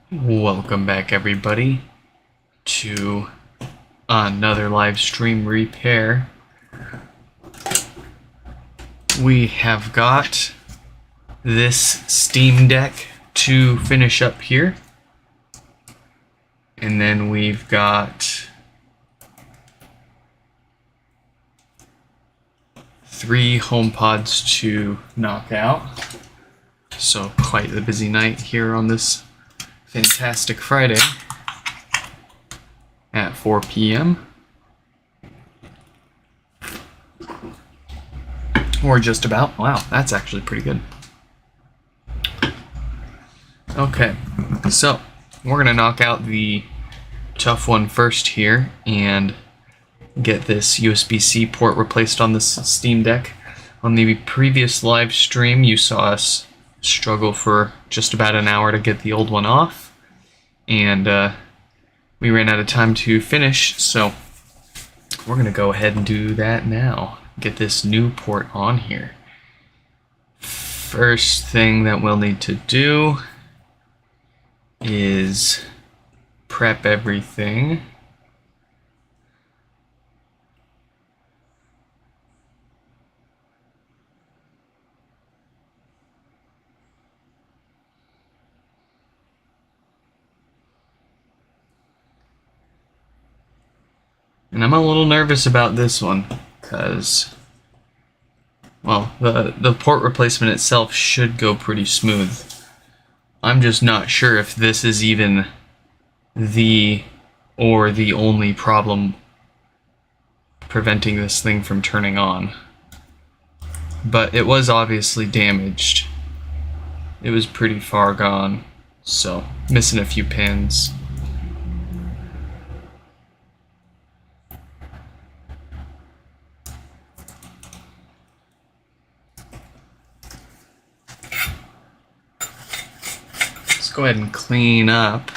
Welcome back, everybody, to another live stream repair. We have got this Steam Deck to finish up here, and then we've got 3 HomePods to knock out. So quite the busy night here on this fantastic Friday at 4 p.m. Or just about. Wow, that's actually pretty good. Okay, so we're gonna knock out the tough one first here and get this USB-C port replaced on this Steam Deck. On the previous live stream, you saw us struggle for just about an hour to get the old one off, and we ran out of time to finish, so we're gonna go ahead and do that now. Get this new port on here. First thing that we'll need to do is prep everything. And I'm a little nervous about this one, because, well, the port replacement itself should go pretty smooth. I'm just not sure if this is even the only problem preventing this thing from turning on. But it was obviously damaged. It was pretty far gone, so missing a few pins. Go ahead and clean up.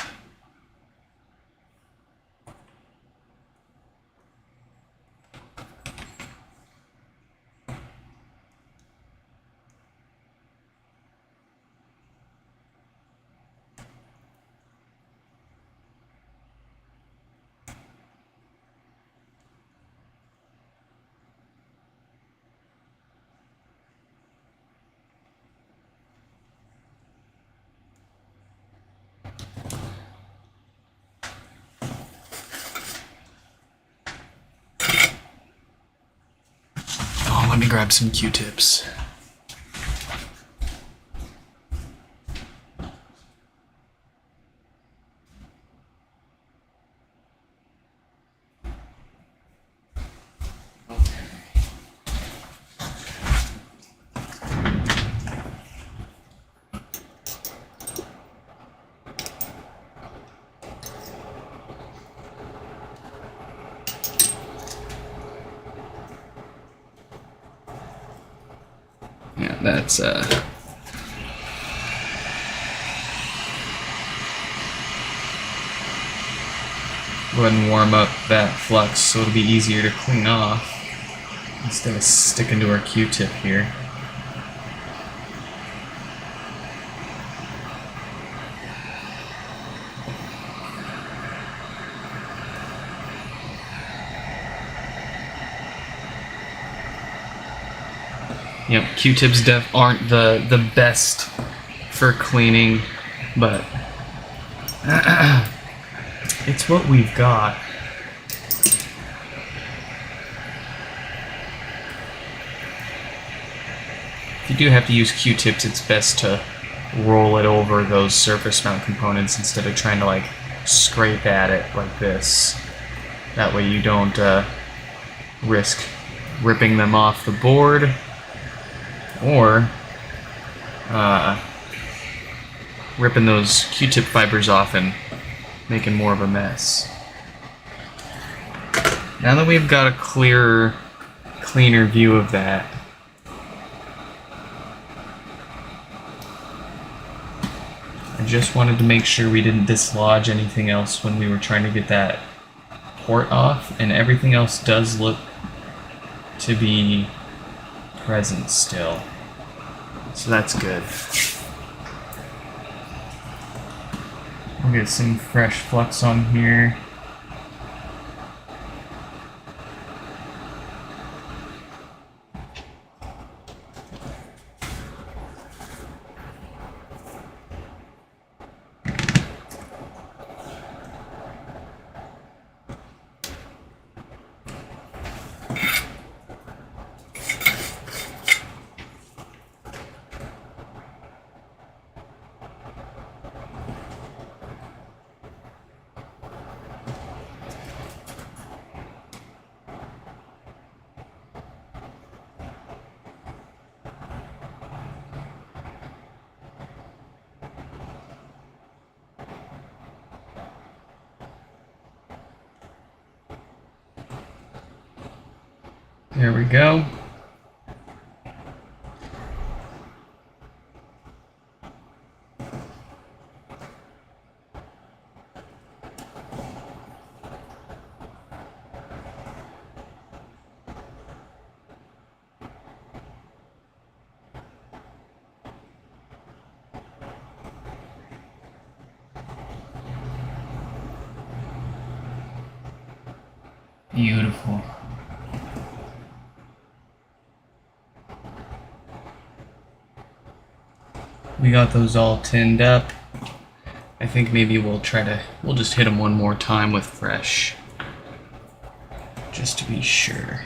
Let me grab some Q-tips. Yeah, that's go ahead and warm up that flux so it'll be easier to clean off instead of sticking to our Q-tip here. Yep, Q-tips aren't the best for cleaning, but it's what we've got. If you do have to use Q-tips, it's best to roll it over those surface mount components instead of trying to like scrape at it like this. That way you don't risk ripping them off the board or ripping those Q-tip fibers off and making more of a mess. Now that we've got a cleaner view of that, I just wanted to make sure we didn't dislodge anything else when we were trying to get that port off, and everything else does look to be present still. So that's good. We'll get some fresh flux on here. There we go. Beautiful. We got those all tinned up. I think maybe we'll just hit them one more time with fresh, just to be sure.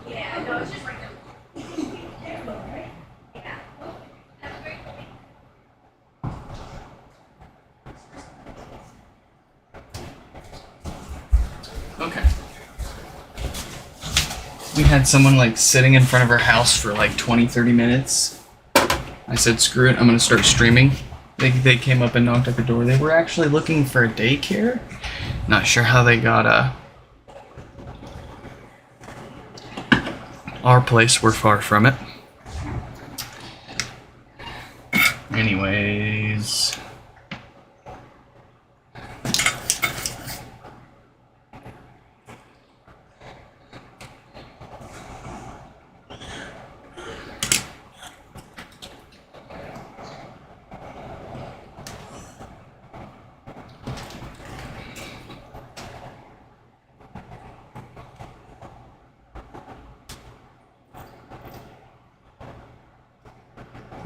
Yeah, no, it's just right there. Okay. We had someone like sitting in front of our house for like 20-30 minutes. I said, screw it, I'm gonna start streaming. They came up and knocked at the door. They were actually looking for a daycare. Not sure how they got our place. We're far from it. Anyways.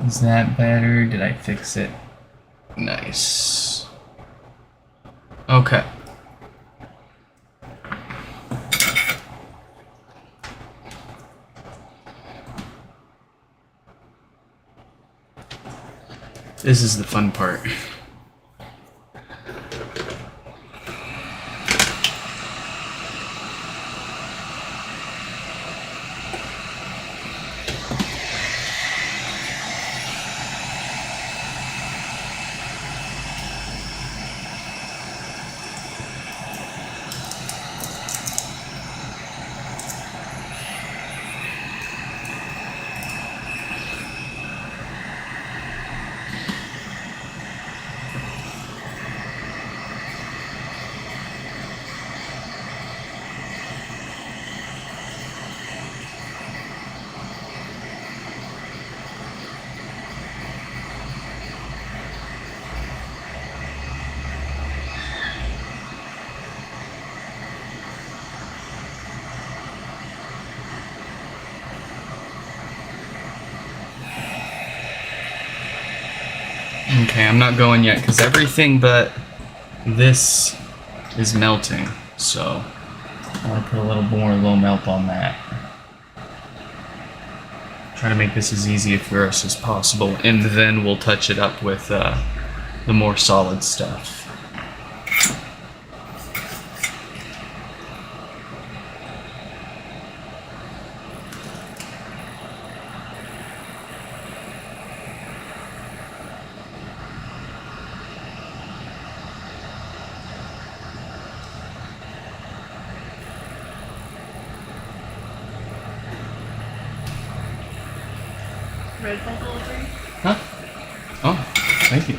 Is that better? Did I fix it? Nice. Okay. This is the fun part. Okay, I'm not going yet because everything but this is melting, so I want to put a little more low melt on that. Try to make this as easy for us as possible, and then we'll touch it up with the more solid stuff. Red Bull delivery? Huh? Oh, thank you.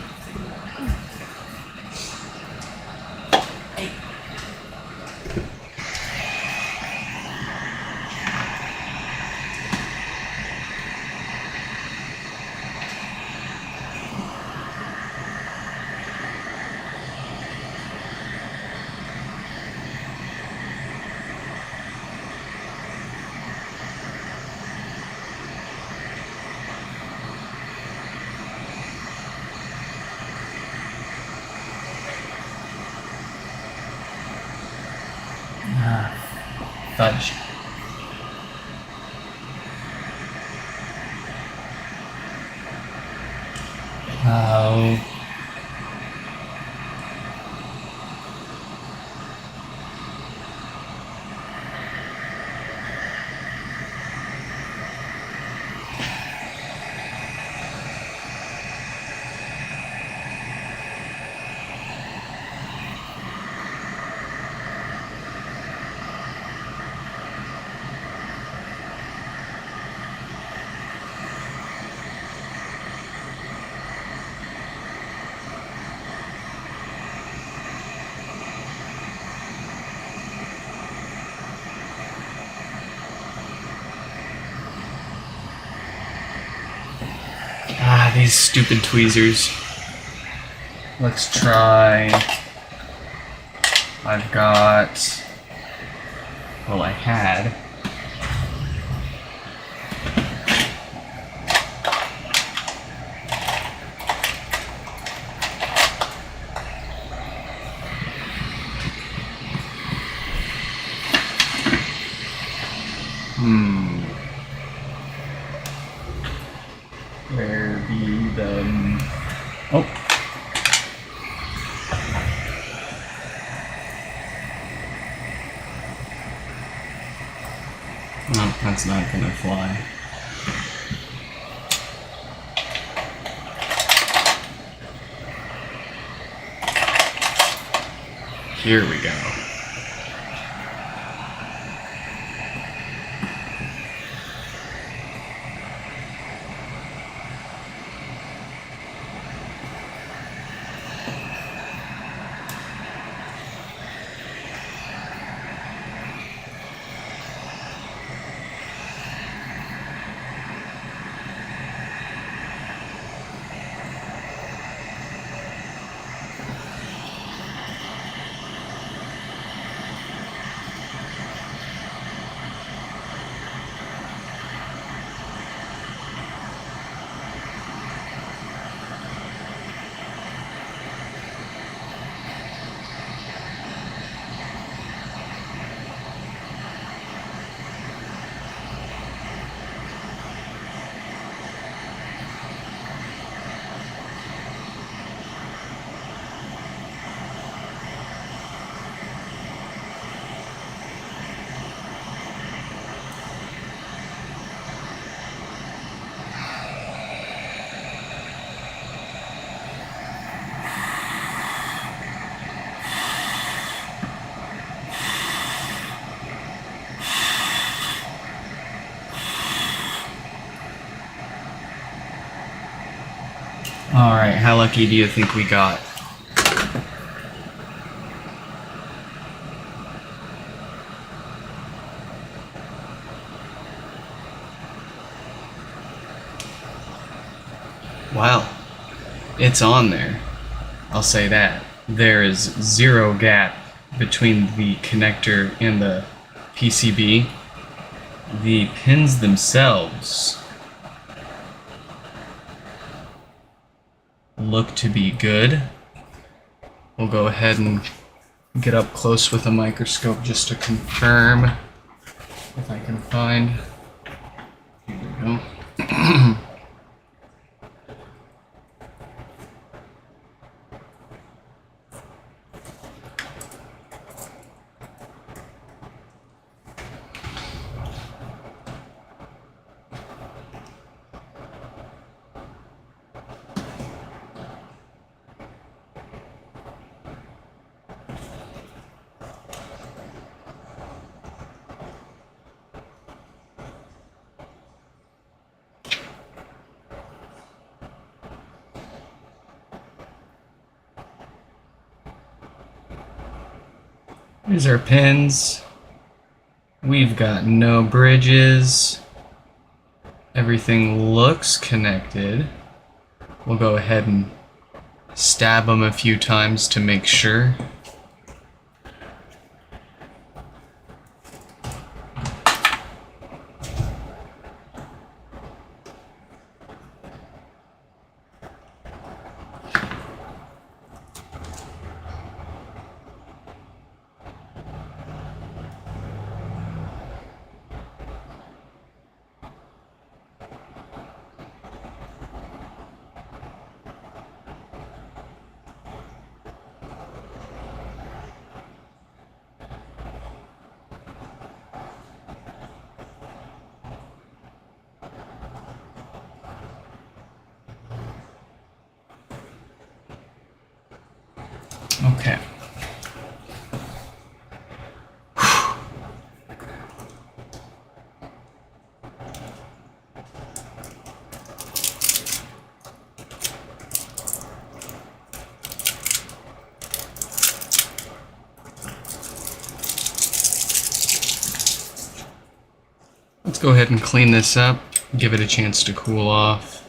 Fudge. Oh. Ah, these stupid tweezers. Let's try. I've got. Well, I had. Where be the... Oh. No, that's not gonna fly. Here we go. Alright, how lucky do you think we got? Well, it's on there. I'll say that. There is zero gap between the connector and the PCB. The pins themselves look to be good. We'll go ahead and get up close with a microscope just to confirm if I can find. Here we go. Here's our pins. We've got no bridges. Everything looks connected. We'll go ahead and stab them a few times to make sure. Okay. Let's go ahead and clean this up, give it a chance to cool off.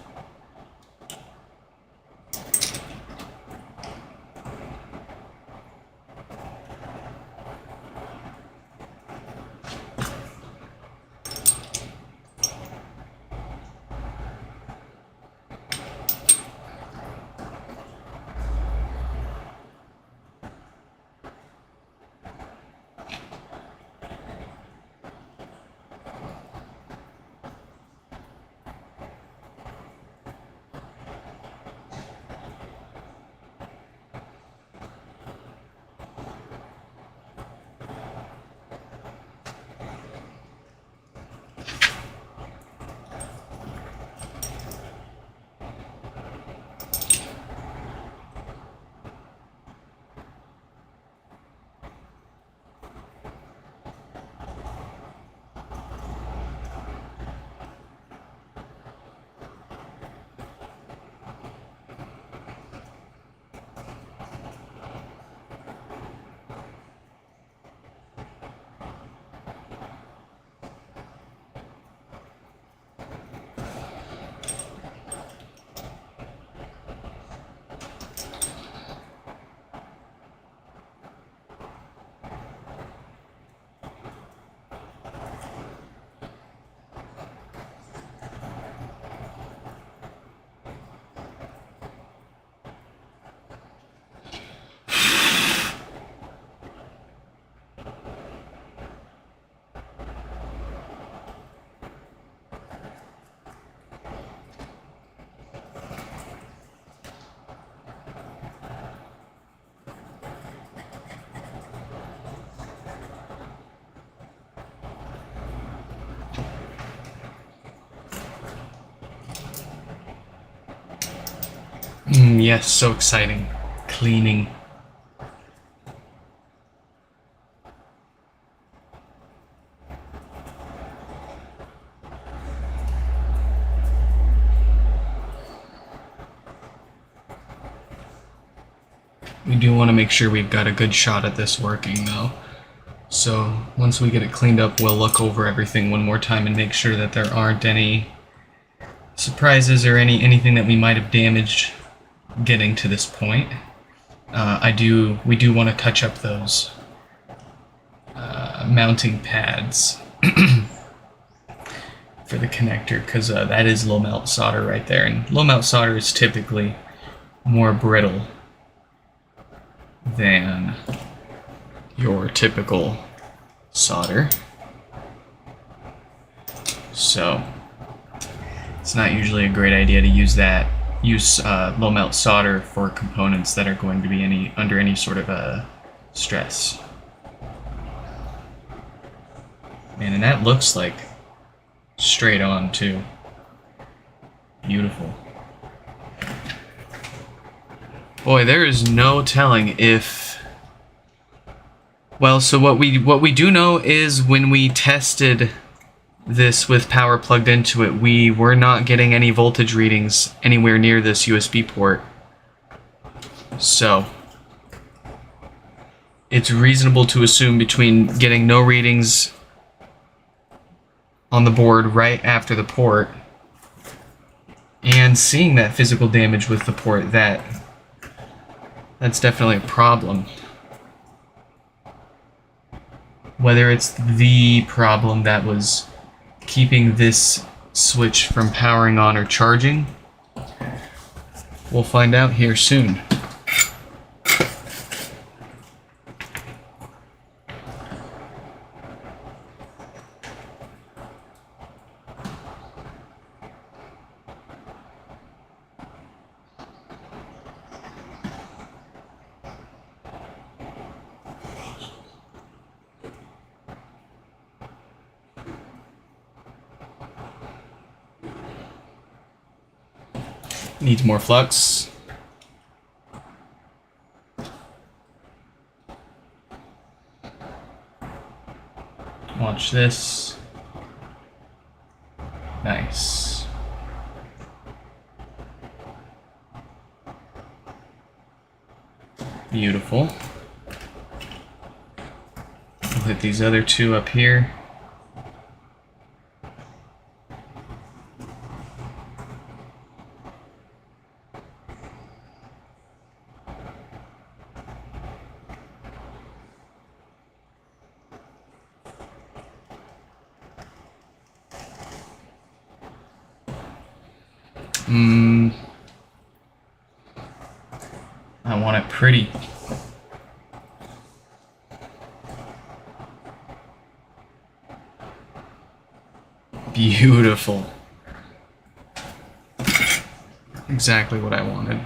Yes, so exciting. Cleaning. We do want to make sure we've got a good shot at this working though. So once we get it cleaned up, we'll look over everything one more time and make sure that there aren't any surprises or anything that we might have damaged getting to this point. We do want to touch up those mounting pads for the connector, because that is low melt solder right there, and low melt solder is typically more brittle than your typical solder, so it's not usually a great idea to use low melt solder for components that are going to be under any sort of a stress. Man, and that looks like straight on too. Beautiful. Boy, there is no telling if... Well, so what we do know is when we tested this with power plugged into it, we were not getting any voltage readings anywhere near this USB port. So it's reasonable to assume between getting no readings on the board right after the port and seeing that physical damage with the port, that's definitely a problem. Whether it's the problem that was keeping this switch from powering on or charging, we'll find out here soon. Needs more flux. Watch this. Nice. Beautiful. We'll hit these other two up here. I want it pretty. Beautiful. Exactly what I wanted.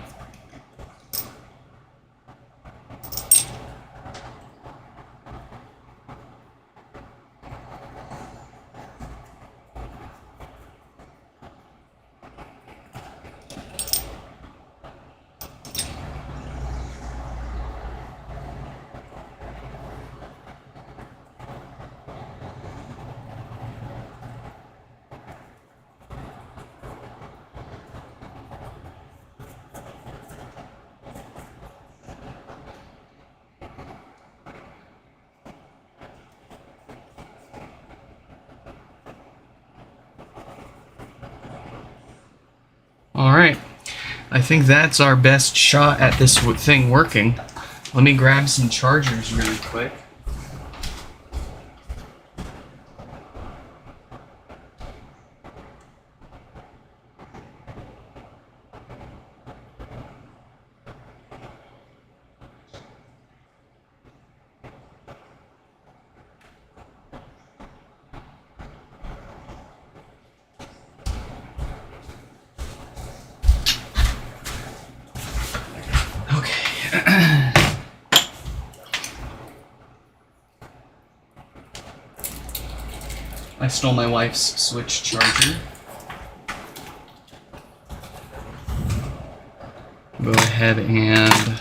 Alright, I think that's our best shot at this thing working. Let me grab some chargers really quick. I stole my wife's Switch charger. Go ahead and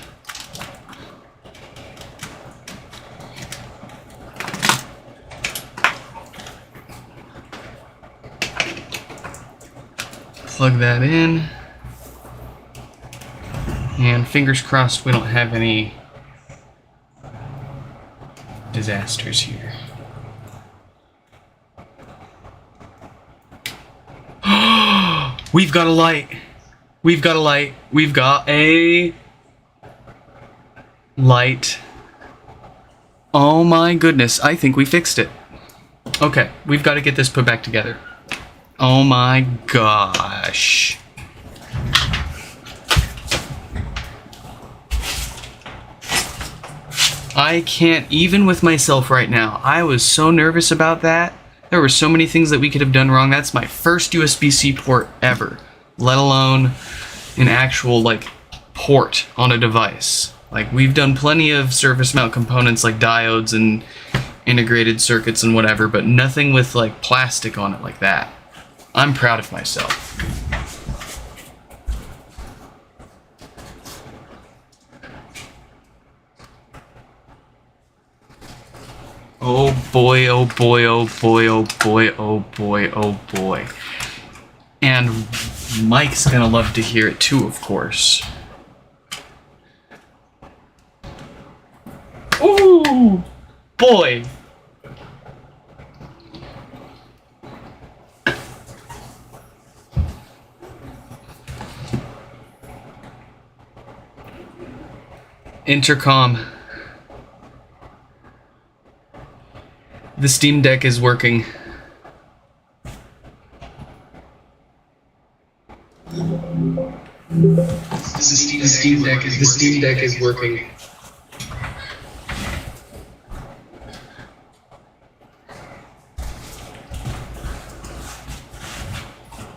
plug that in. And fingers crossed we don't have any disasters here. We've got a light. We've got a light. We've got a light. Oh my goodness, I think we fixed it. Okay, we've got to get this put back together. Oh my gosh. I can't even with myself right now. I was so nervous about that. There were so many things that we could have done wrong. That's my first USB-C port ever, let alone an actual like port on a device. Like, we've done plenty of surface mount components like diodes and integrated circuits and whatever, but nothing with like plastic on it like that. I'm proud of myself. Oh boy, oh boy, oh boy, oh boy, oh boy, oh boy. And Mike's gonna love to hear it too, of course. Ooh, boy. Intercom. The Steam Deck is working. The Steam Deck is working.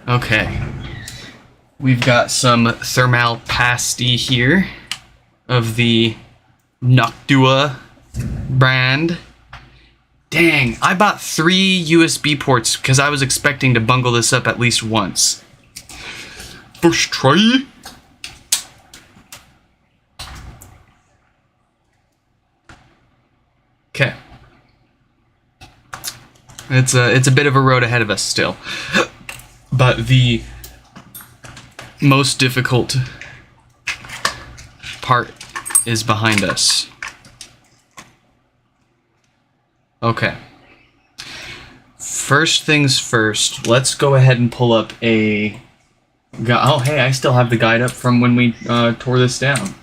Okay. We've got some thermal pasty here of the Noctua brand. Dang, I bought 3 USB ports because I was expecting to bungle this up at least once. First try. Okay. It's a bit of a road ahead of us still. But the most difficult part is behind us. Okay. First things first, let's go ahead and pull up a... Oh, hey, I still have the guide up from when we tore this down.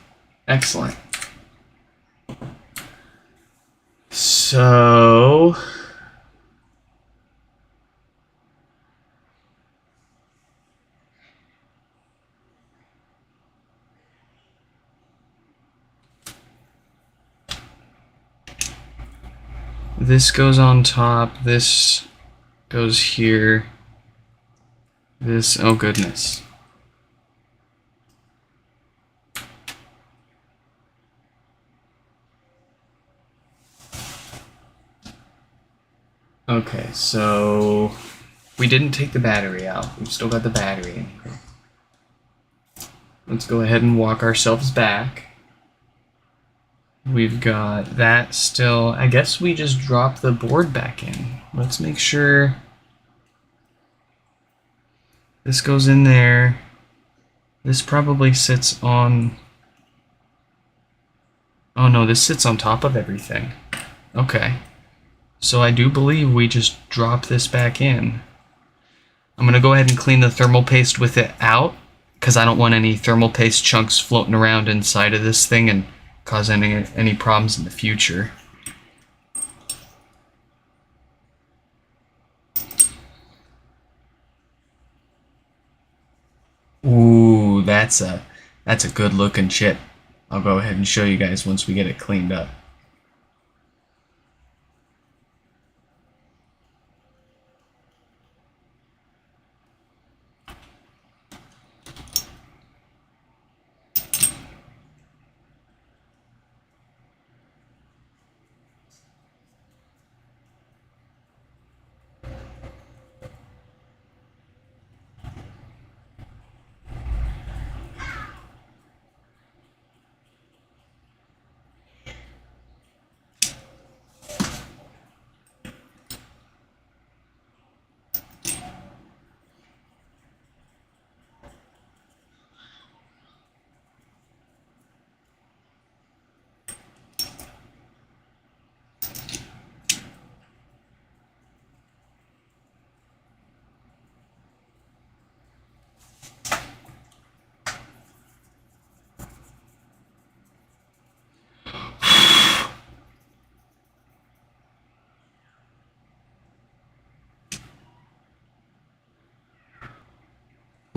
Excellent. So... this goes on top, this goes here, this, oh goodness. Okay, so we didn't take the battery out. We've still got the battery in here. Let's go ahead and walk ourselves back. We've got that still. I guess we just drop the board back in. Let's make sure this goes in there. This probably sits on... Oh no, this sits on top of everything. Okay. So I do believe we just drop this back in. I'm going to go ahead and clean the thermal paste with it out, because I don't want any thermal paste chunks floating around inside of this thing and cause any problems in the future. Ooh, that's a good looking chip. I'll go ahead and show you guys once we get it cleaned up.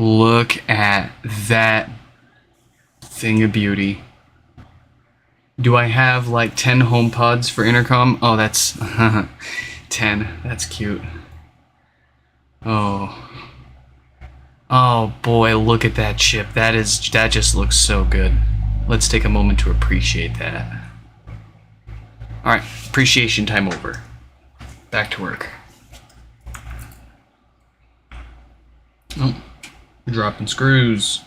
Look at that thing of beauty. Do I have like 10 HomePods for intercom? Oh, that's 10. That's cute. Oh. Oh boy, look at that chip. That just looks so good. Let's take a moment to appreciate that. Alright, appreciation time over. Back to work. Oh, dropping screws.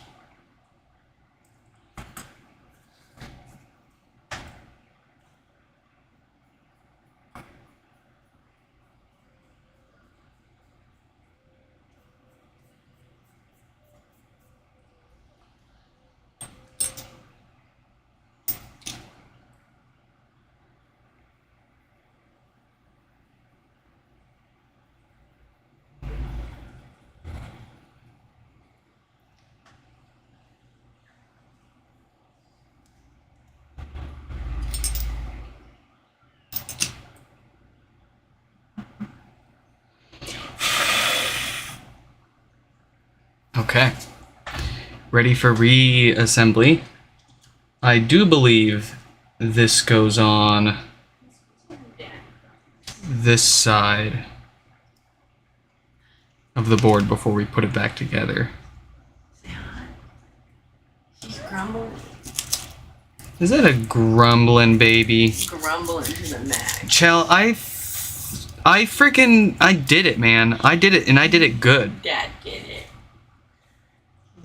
Okay. Ready for reassembly. I do believe this goes on this side of the board before we put it back together. She's grumbling. Is that a grumbling baby? Grumbling to the max. Chell, I did it, man. I did it, and I did it good. Dad did it.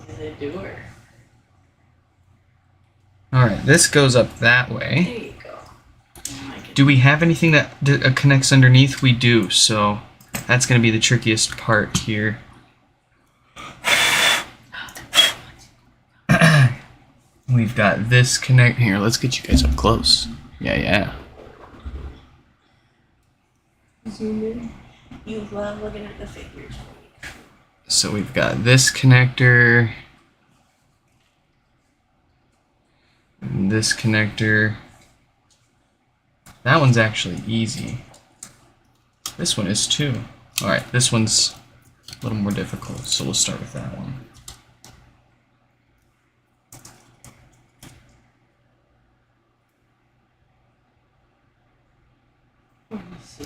He's a doer. Alright, this goes up that way. There you go. Do we have anything that connects underneath? We do, so that's going to be the trickiest part here. We've got this connect here. Let's get you guys up close. Yeah. Zoom in. You love looking at the figures. So we've got this connector. And this connector. That one's actually easy. This one is too. Alright, this one's a little more difficult, so we'll start with that one. Let me see.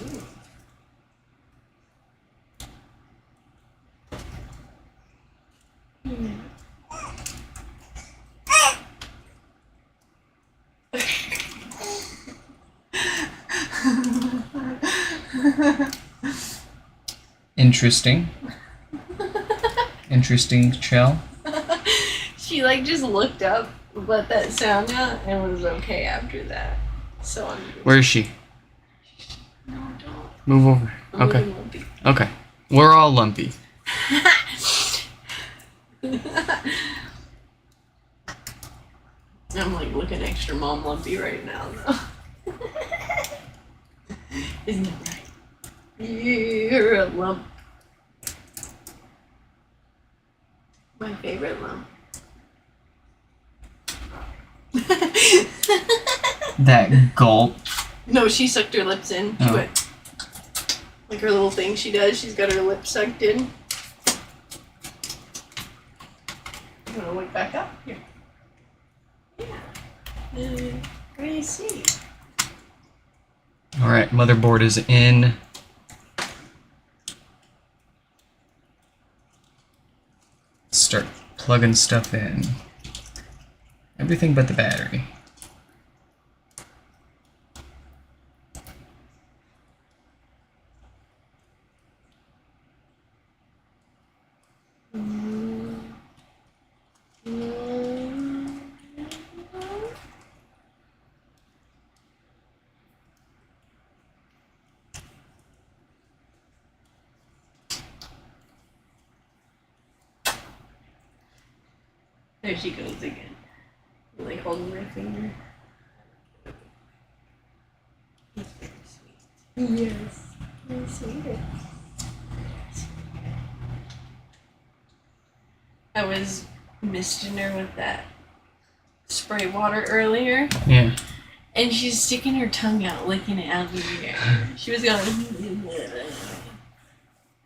Interesting. Interesting, Chell. She like just looked up, let that sound out, and was okay after that. So I'm. Where is she? No, don't. Move over. I'm Okay. really lumpy. Okay. We're all lumpy. I'm like looking extra mom lumpy right now, though. Isn't that right? You're a lump. My favorite lump. That gulp. No, she sucked her lips in. She Oh. went. Like her little thing she does, she's got her lips sucked in. You wanna wake back up? Here. Yeah. What do you see? Alright, motherboard is in. Start plugging stuff in. Everything but the battery. There she goes again. Like holding my finger. He's very sweet. Yes. Very sweet. I was misting her with that spray water earlier, Yeah. and she's sticking her tongue out, licking it out of the air. She was going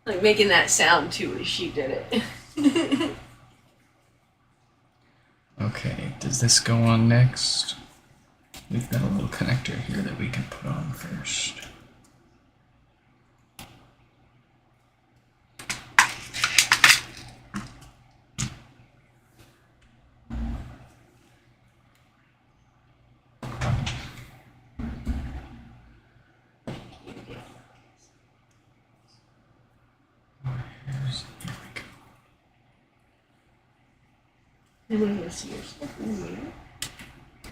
like making that sound too as she did it. Okay, does this go on next? We've got a little connector here that we can put on first. And when you see yourself in the mirror,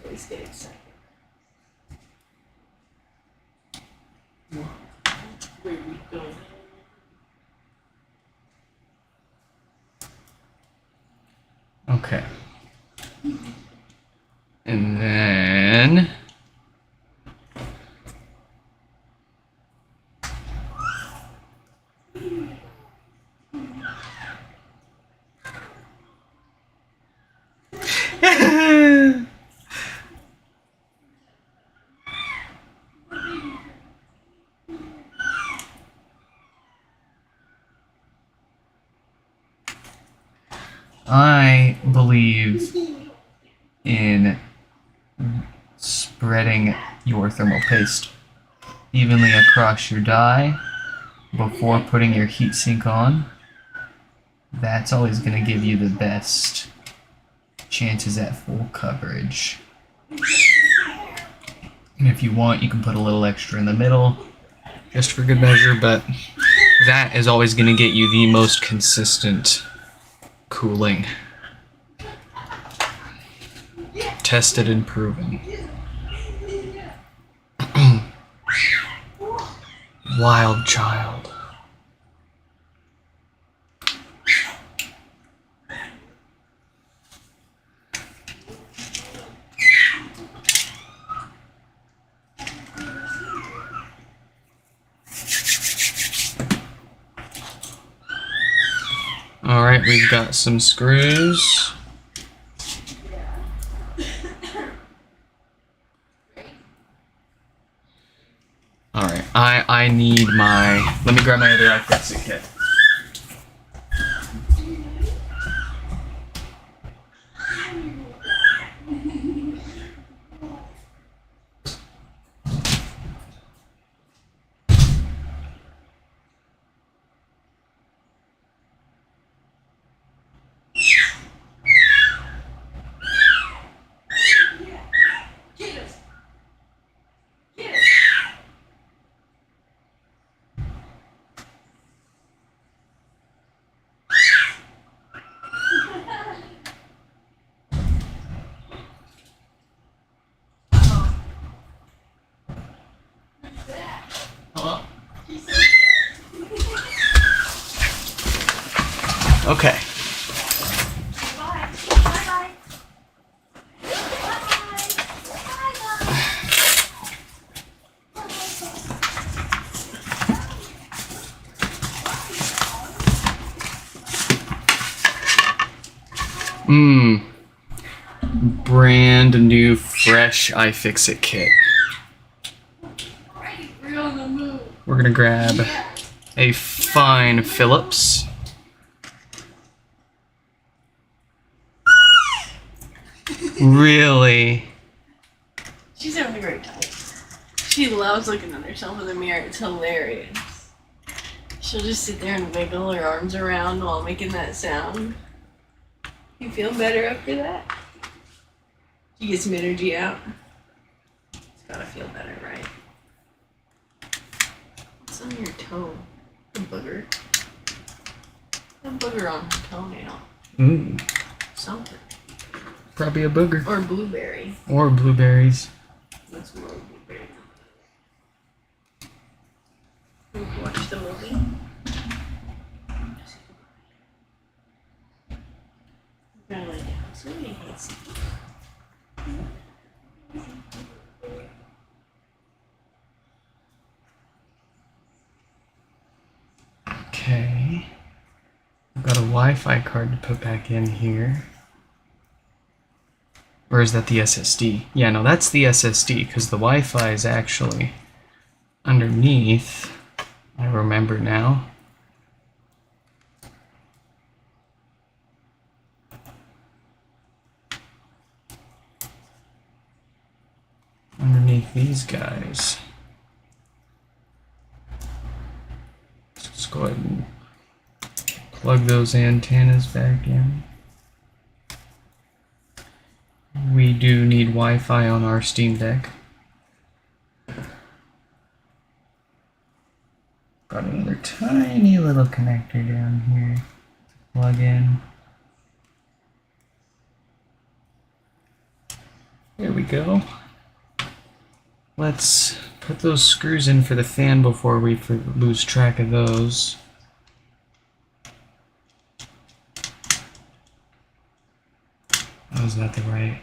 always get excited. Where we go? Okay. And then I believe in spreading your thermal paste evenly across your die before putting your heatsink on. That's always going to give you the best chances at full coverage. And if you want, you can put a little extra in the middle, just for good measure, but that is always going to get you the most consistent cooling. Tested and proven. Wild child. Alright, we've got some screws. Alright, I need my... Let me grab my other iFixit kit. Hello? Okay. Bye. Bye. Brand new, fresh iFixit kit. We're on the move. We're gonna grab a fine Phillips. Really? She's having a great time. She loves looking at herself in the mirror. It's hilarious. She'll just sit there and wiggle her arms around while making that sound. You feel better after that? She gets some energy out. It's gotta feel better, right? What's on your toe? A booger. A booger on her toenail. Something. Probably a booger. Or blueberry. Or blueberries. Let's roll blueberry. We can watch the movie. Gotta lay down. Somebody hates it. Okay. I've got a Wi-Fi card to put back in here. Or is that the SSD? Yeah, no, that's the SSD, because the Wi-Fi is actually underneath. I remember now. take these guys. Let's go ahead and plug those antennas back in. We do need Wi-Fi on our Steam Deck. Got another tiny little connector down here to plug in. There we go. Let's put those screws in for the fan before we lose track of those. Oh, is that the right?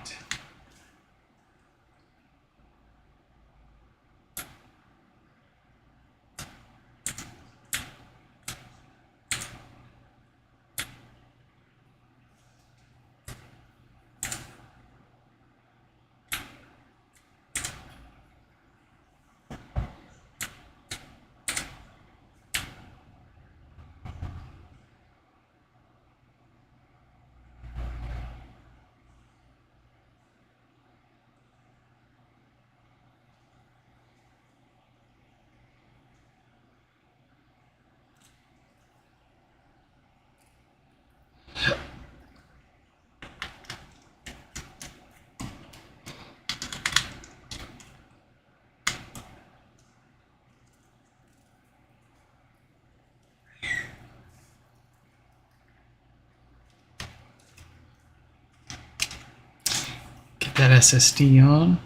Get that SSD on.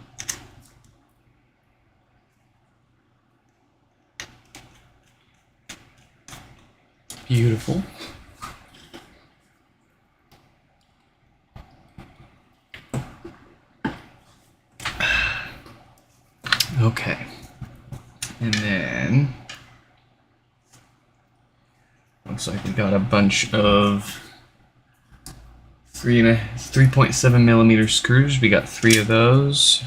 Beautiful. Okay. And then looks like we got a bunch of 3.7 millimeter screws. We got 3 of those.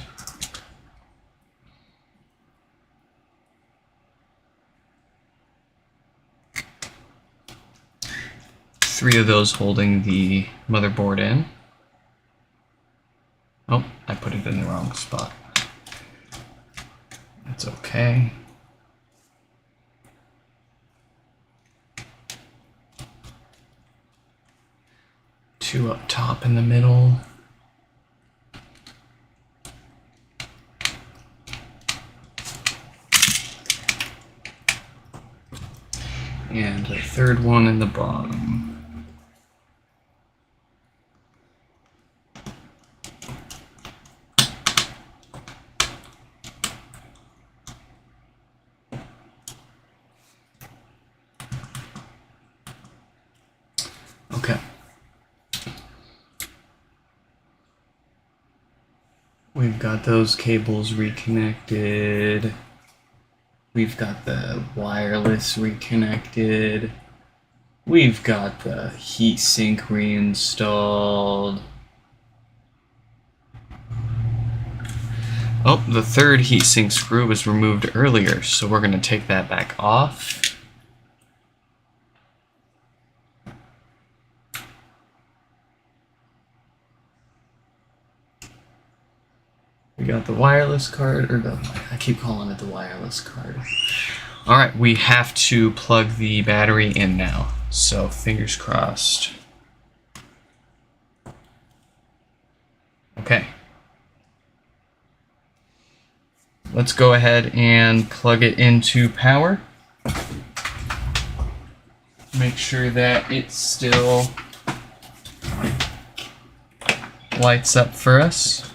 Three of those holding the motherboard in. Oh, I put it in the wrong spot. That's okay. Two up top in the middle. And a third one in the bottom. Okay. We've got those cables reconnected. We've got the wireless reconnected. We've got the heatsink reinstalled. Oh, the third heatsink screw was removed earlier, so we're going to take that back off. We got the wireless card, I keep calling it the wireless card. Alright, we have to plug the battery in now, so fingers crossed. Okay. Let's go ahead and plug it into power. Make sure that it still lights up for us.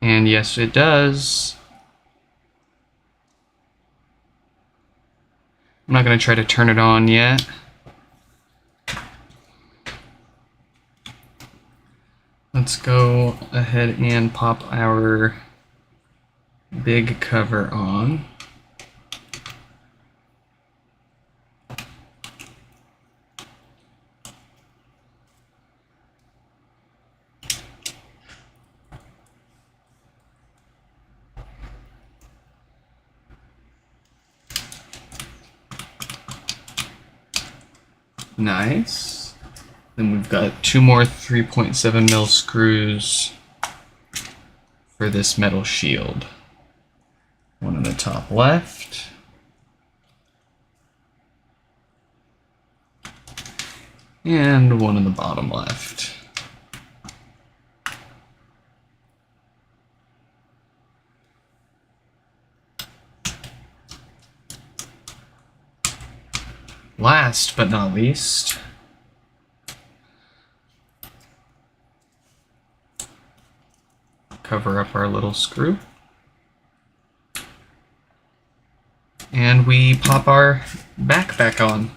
And yes, it does. I'm not going to try to turn it on yet. Let's go ahead and pop our big cover on. Nice. Then we've got 2 more 3.7 mil screws for this metal shield. One in the top left. And one in the bottom left. Last but not least, cover up our little screw. And we pop our back on.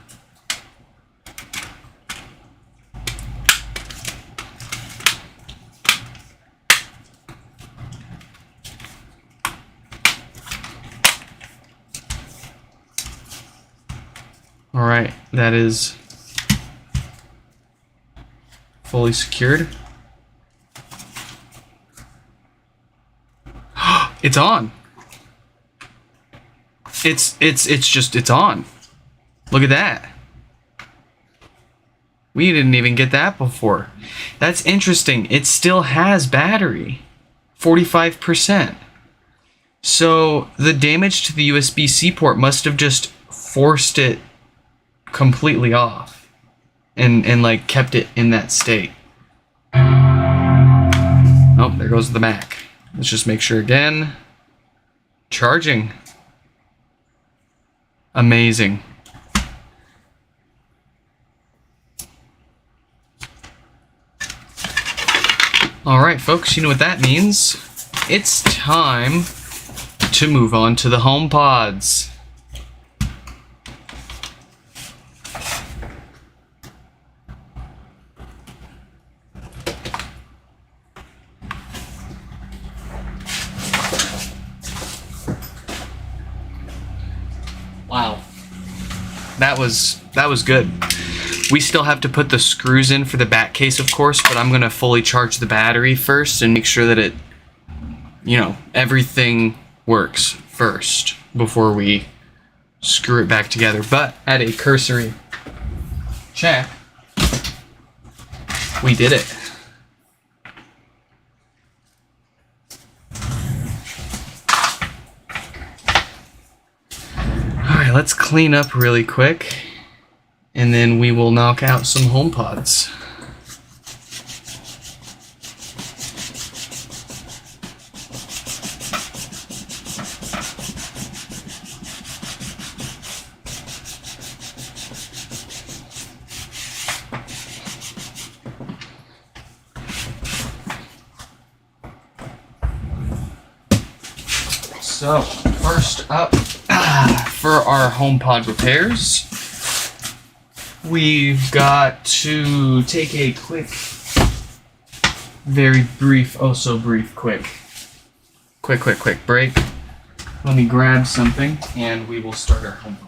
All right, that is fully secured. It's on. It's on. Look at that. We didn't even get that before. That's interesting. It still has battery. 45%. So the damage to the USB-C port must have just forced it completely off and like kept it in that state. Oh, there goes the back. Let's just make sure again. Charging. Amazing. All right, folks, you know what that means. It's time to move on to the HomePods. Wow. That was good. We still have to put the screws in for the back case, of course, but I'm gonna fully charge the battery first and make sure that it, everything works first before we screw it back together. But at a cursory check, we did it. Alright, let's clean up really quick, and then we will knock out some HomePods. So, first up, for our HomePod repairs, we've got to take a quick, very brief, oh so brief, quick break. Let me grab something and we will start our HomePods.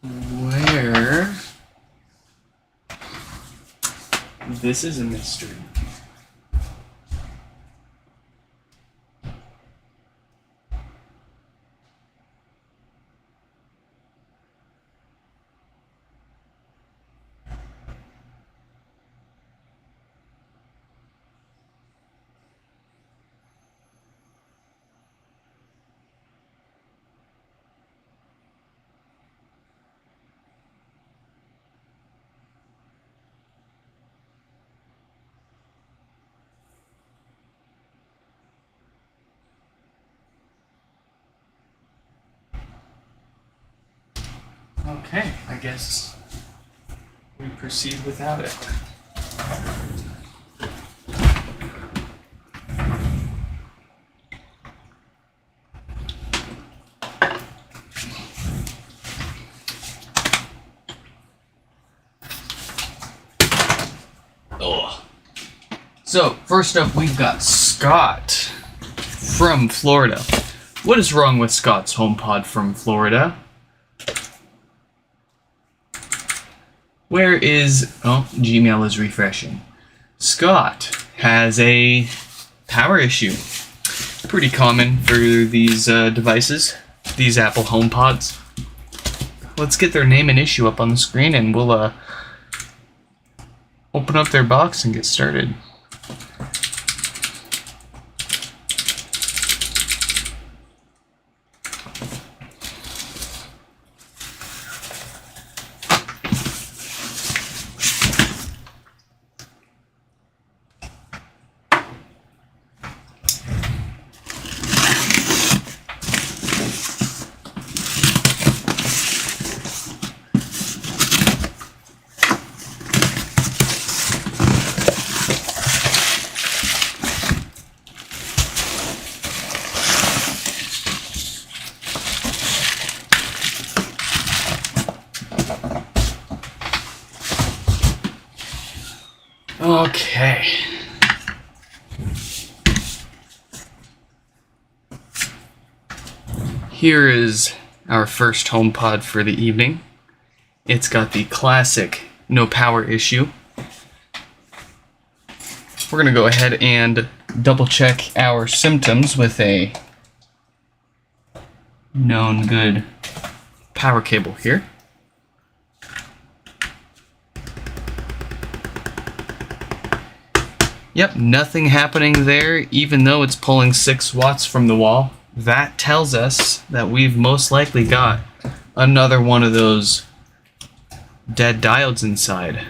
Where? This is a mystery. Okay, I guess we proceed without it. Ugh. So, first up, we've got Scott from Florida. What is wrong with Scott's HomePod from Florida? Where is... Oh, Gmail is refreshing. Scott has a power issue. Pretty common for these devices, these Apple HomePods. Let's get their name and issue up on the screen and we'll open up their box and get started. Okay. Here is our first HomePod for the evening. It's got the classic no power issue. We're going to go ahead and double check our symptoms with a known good power cable here. Yep, nothing happening there, even though it's pulling 6 watts from the wall. That tells us that we've most likely got another one of those dead diodes inside.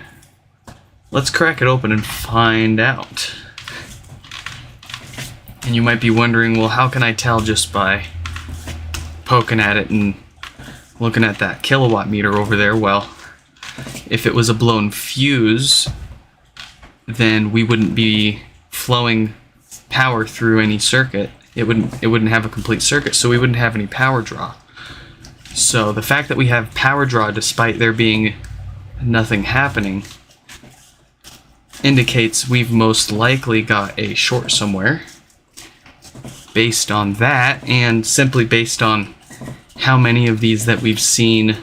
Let's crack it open and find out. And you might be wondering, well, how can I tell just by poking at it and looking at that kilowatt meter over there? Well, if it was a blown fuse, then we wouldn't be flowing power through any circuit. It wouldn't have a complete circuit, so we wouldn't have any power draw. So the fact that we have power draw despite there being nothing happening indicates we've most likely got a short somewhere. Based on that, and simply based on how many of these that we've seen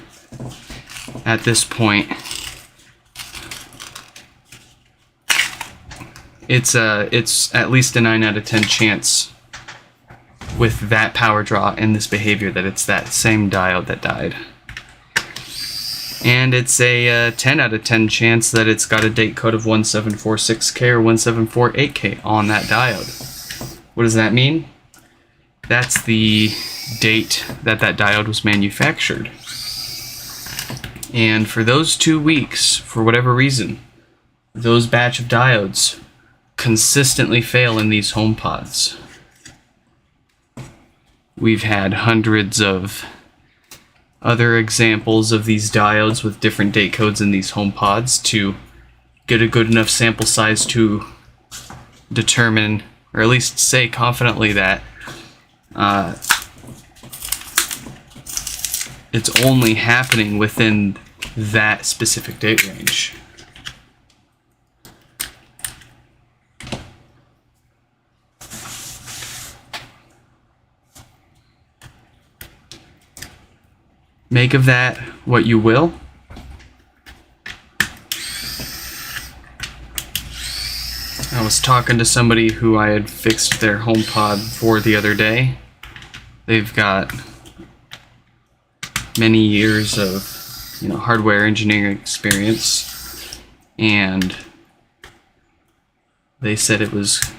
at this point, it's at least a 9 out of 10 chance with that power draw and this behavior that it's that same diode that died. And it's a 10 out of 10 chance that it's got a date code of 1746K or 1748K on that diode. What does that mean? That's the date that that diode was manufactured. And for those 2 weeks, for whatever reason, those batch of diodes consistently fail in these HomePods. We've had hundreds of other examples of these diodes with different date codes in these HomePods to get a good enough sample size to determine, or at least say confidently, that it's only happening within that specific date range. Make of that what you will. I was talking to somebody who I had fixed their HomePod for the other day. They've got many years of, hardware engineering experience, and they said it was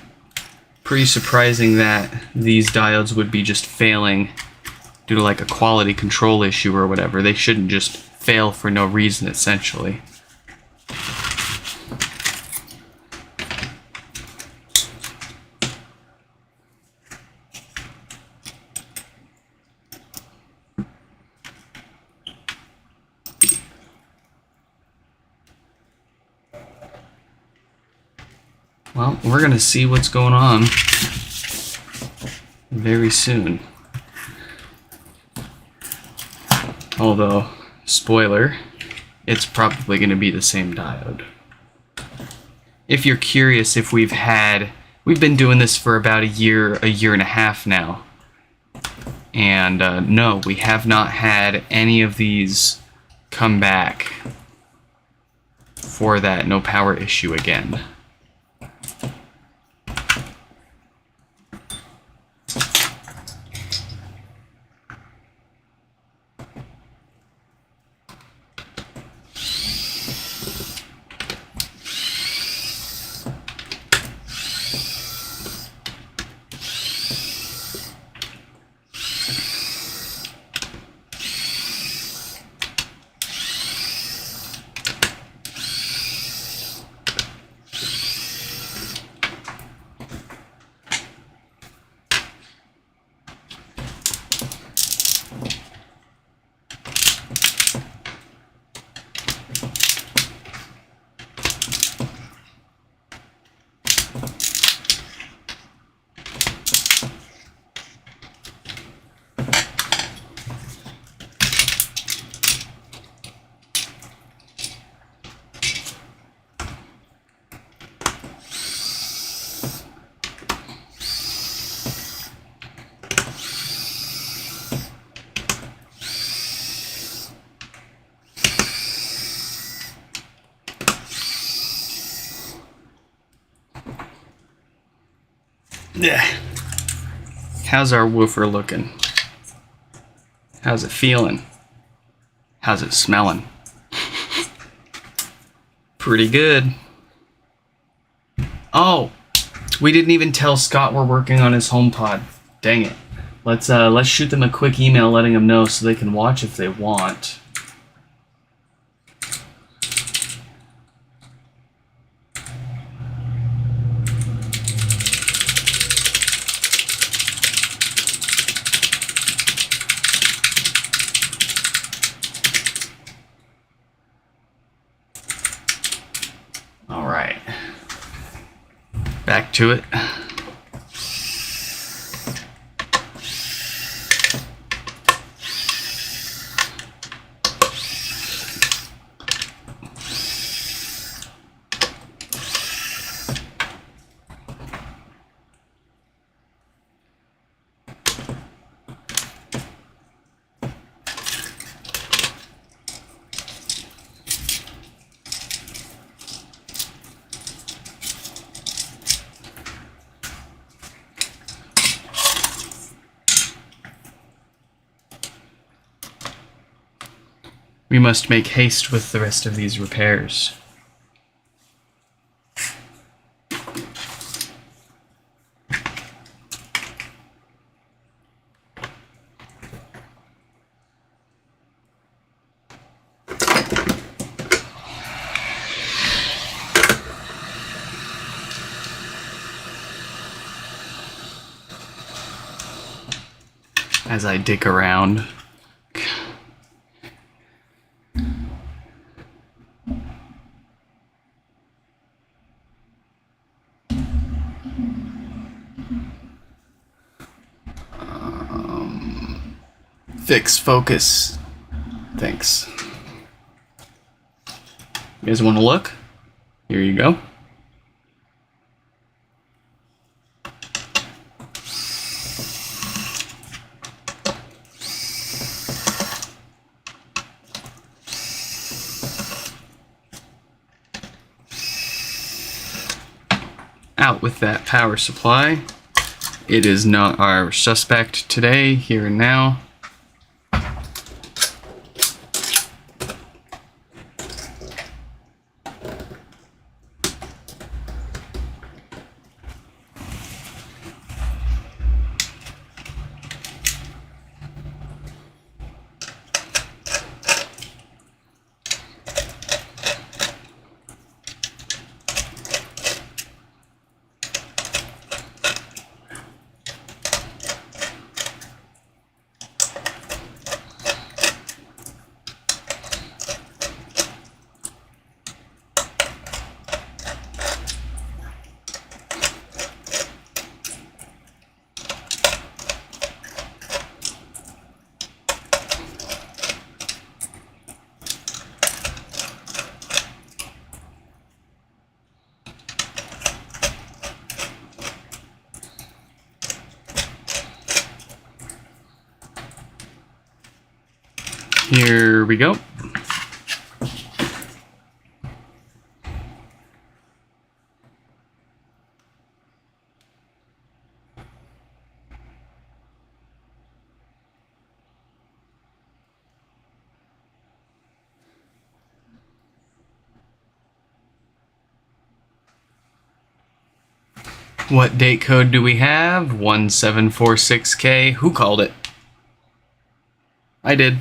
pretty surprising that these diodes would be just failing due to like a quality control issue or whatever. They shouldn't just fail for no reason, essentially. Well, we're going to see what's going on very soon. Although, spoiler, it's probably going to be the same diode. If you're curious if we've been doing this for about a year and a half now. And no, we have not had any of these come back for that no power issue again. Yeah. How's our woofer looking? How's it feeling? How's it smelling? Pretty good. Oh, we didn't even tell Scott we're working on his HomePod. Dang it. Let's shoot them a quick email letting them know so they can watch if they want. All right. Back to it. We must make haste with the rest of these repairs. As I dig around. Fix focus. Thanks. You guys want to look? Here you go. Out with that power supply. It is not our suspect today, here and now. Here we go. What date code do we have? 1746K. Who called it? I did.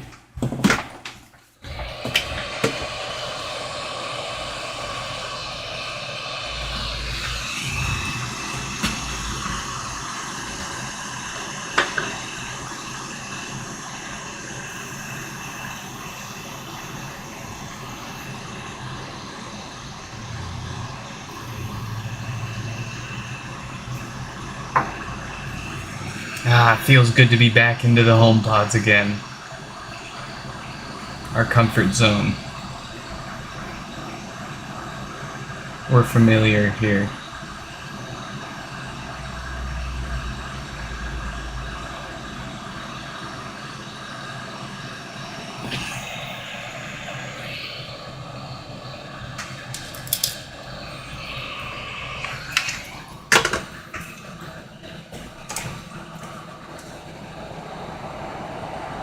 Feels good to be back into the HomePods again. Our comfort zone. We're familiar here.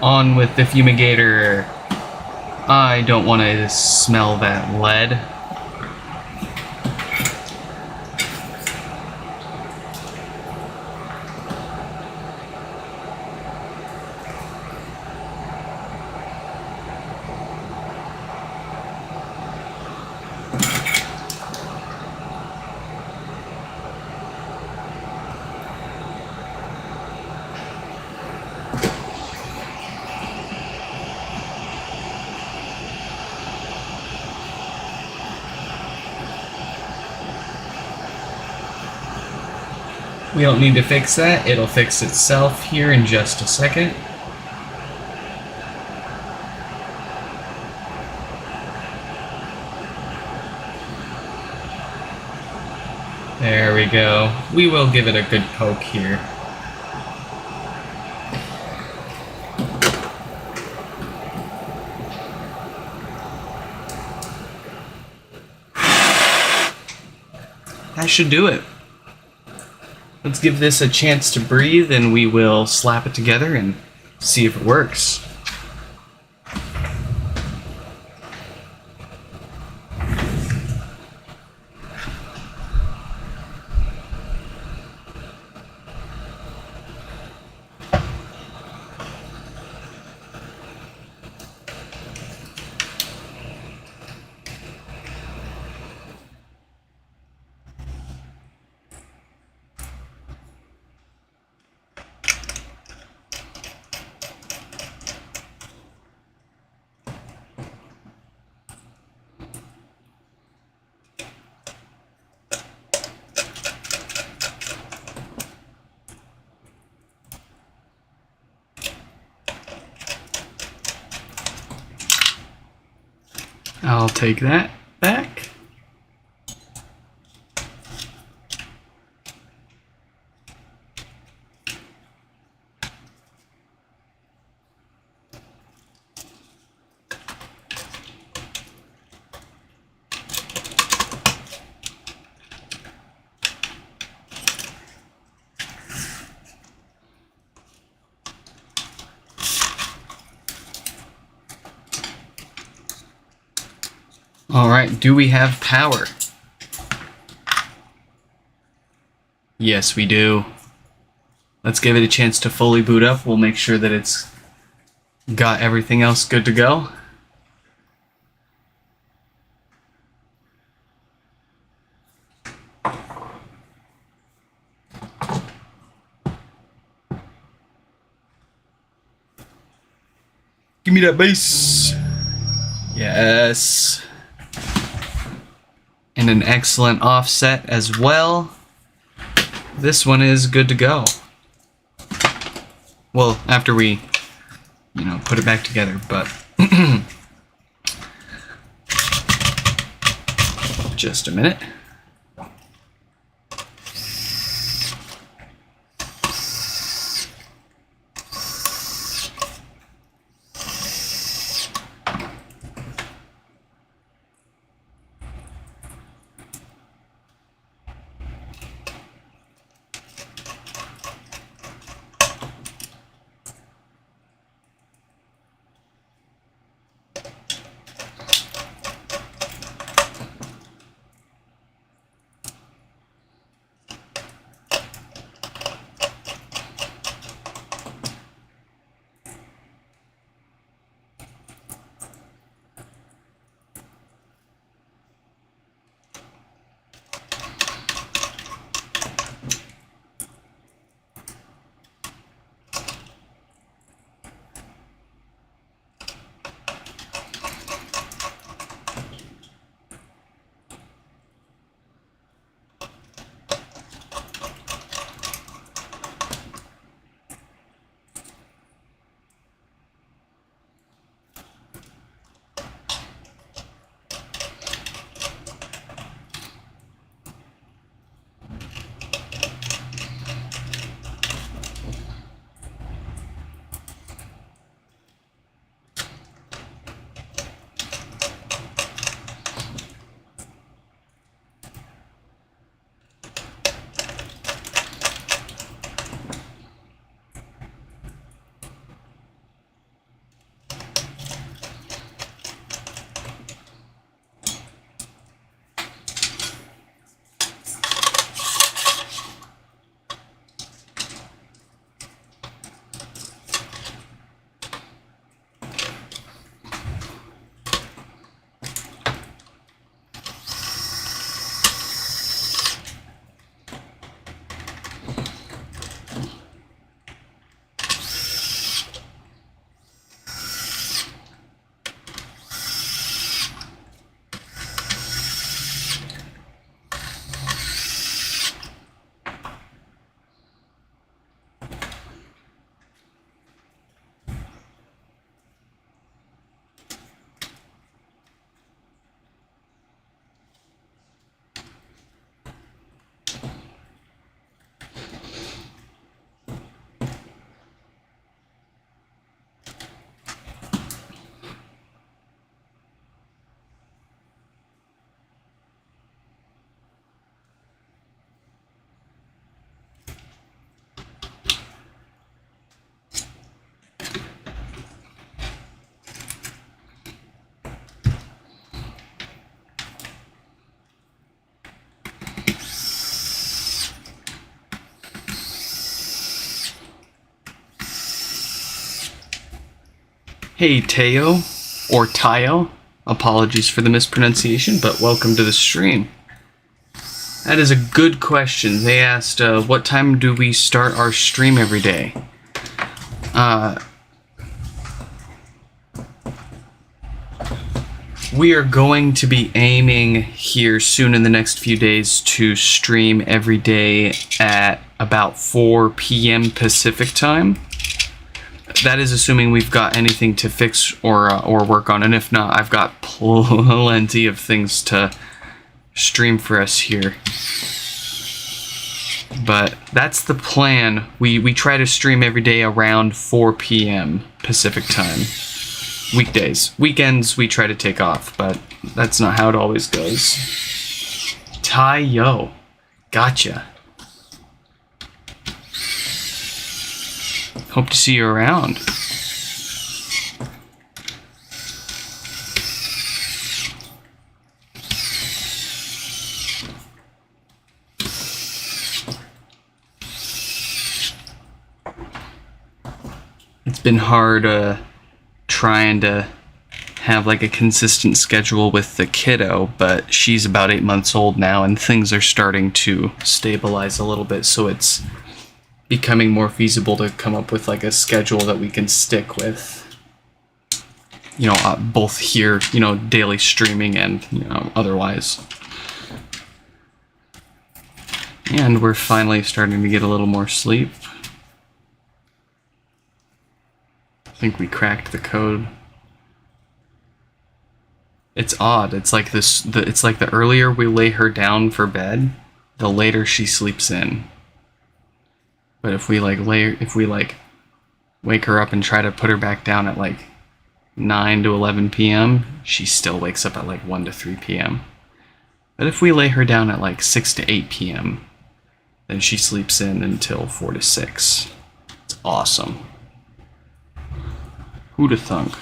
On with the fumigator. I don't want to smell that lead. We don't need to fix that. It'll fix itself here in just a second. There we go. We will give it a good poke here. That should do it. Let's give this a chance to breathe and we will slap it together and see if it works. I'll take that back. Alright, do we have power? Yes, we do. Let's give it a chance to fully boot up. We'll make sure that it's got everything else good to go. Give me that bass. Yes. And an excellent offset as well. This one is good to go. Well, after we, put it back together, but just a minute. Hey, Teo, or Tayo. Apologies for the mispronunciation, but welcome to the stream. That is a good question. They asked, what time do we start our stream every day? We are going to be aiming here soon in the next few days to stream every day at about 4 p.m. Pacific time. That is assuming we've got anything to fix or work on, and if not, I've got plenty of things to stream for us here. But that's the plan. We try to stream every day around 4 p.m. Pacific time. Weekdays. Weekends we try to take off, but that's not how it always goes. Ty-yo. Gotcha. Hope to see you around. It's been hard trying to have like a consistent schedule with the kiddo, but she's about 8 months old now and things are starting to stabilize a little bit, so it's becoming more feasible to come up with like a schedule that we can stick with. You know, both here, you know, daily streaming and, you know, otherwise. And we're finally starting to get a little more sleep. I think we cracked the code. It's odd. It's like this. It's like the earlier we lay her down for bed, the later she sleeps in. But if we wake her up and try to put her back down at like 9 to 11 p.m., she still wakes up at like 1 to 3 p.m. But if we lay her down at like 6 to 8 p.m., then she sleeps in until 4 to 6. It's awesome. Who'da thunk?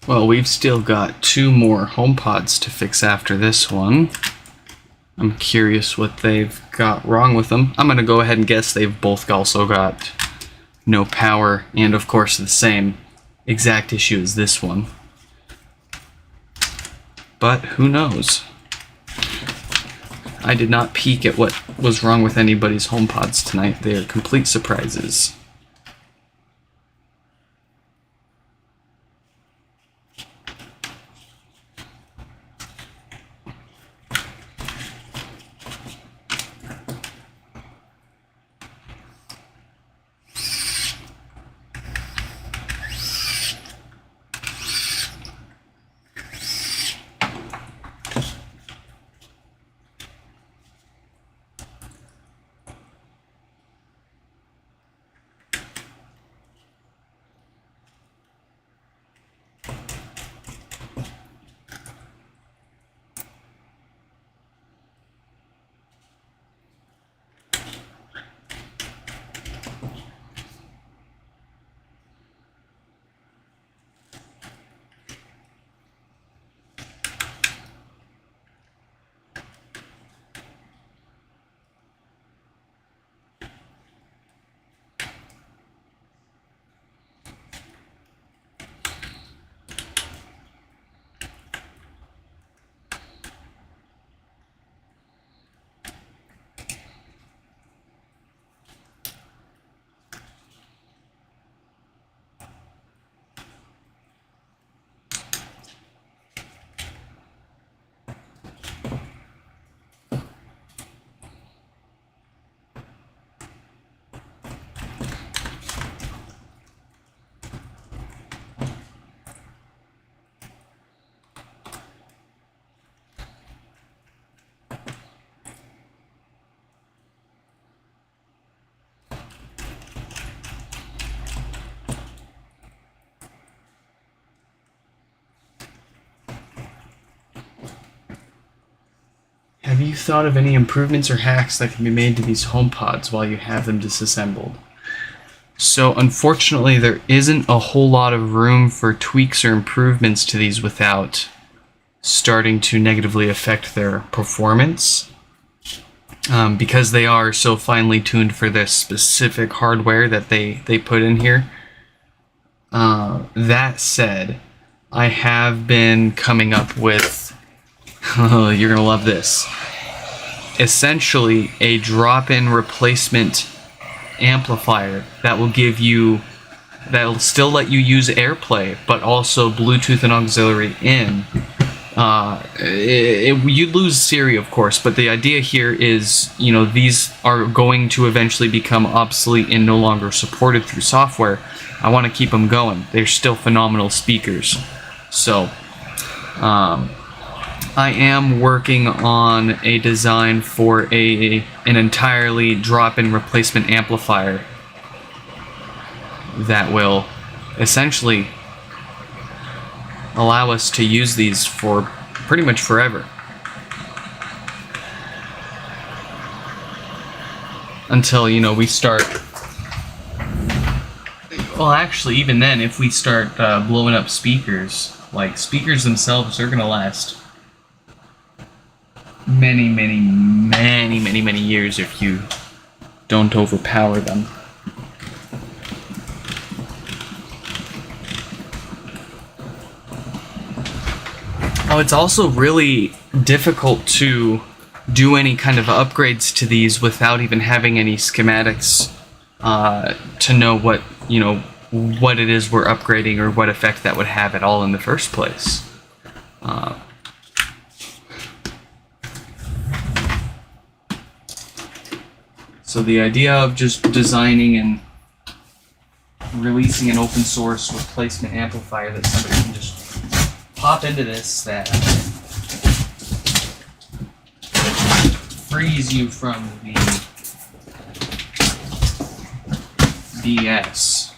Well, we've still got 2 more HomePods to fix after this one. I'm curious what they've got wrong with them. I'm gonna go ahead and guess they've both also got no power, and of course the same exact issue as this one. But who knows? I did not peek at what was wrong with anybody's HomePods tonight. They are complete surprises. Have you thought of any improvements or hacks that can be made to these HomePods while you have them disassembled? So unfortunately, there isn't a whole lot of room for tweaks or improvements to these without starting to negatively affect their performance. Because they are so finely tuned for this specific hardware that they put in here. That said, I have been coming up with, oh, you're gonna love this, essentially a drop-in replacement amplifier that will give you, that'll still let you use AirPlay, but also Bluetooth and auxiliary in. You lose Siri, of course, but the idea here is, you know, these are going to eventually become obsolete and no longer supported through software. I want to keep them going. They're still phenomenal speakers. So, I am working on a design for an entirely drop-in replacement amplifier that will essentially allow us to use these for pretty much forever. Until, you know, we start... Well, actually, even then, if we start blowing up speakers, like, speakers themselves are going to last many years if you don't overpower them. Oh, it's also really difficult to do any kind of upgrades to these without even having any schematics to know what, you know, what it is we're upgrading or what effect that would have at all in the first place. So the idea of just designing and releasing an open source replacement amplifier that somebody can just pop into this that frees you from the BS.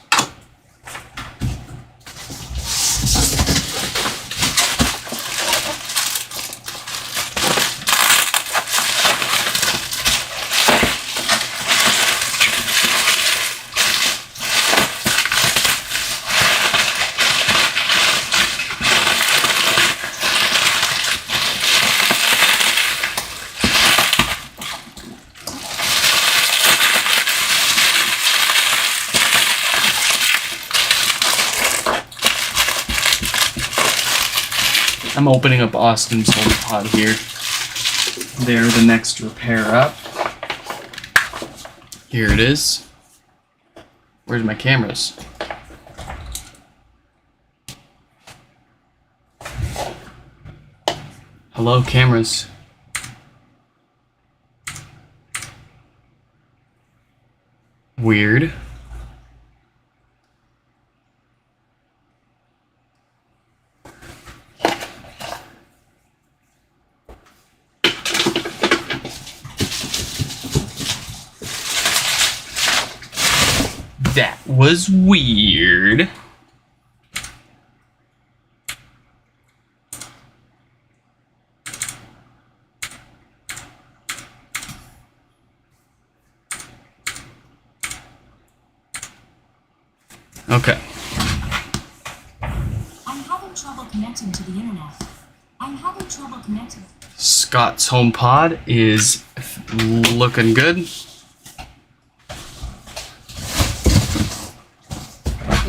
I'm opening up Austin's HomePod here. They're the next repair up. Here it is. Where's my cameras? Hello, cameras. Weird. That was weird. Okay. I'm having trouble connecting to the internet. I'm having trouble connecting. Scott's HomePod is looking good.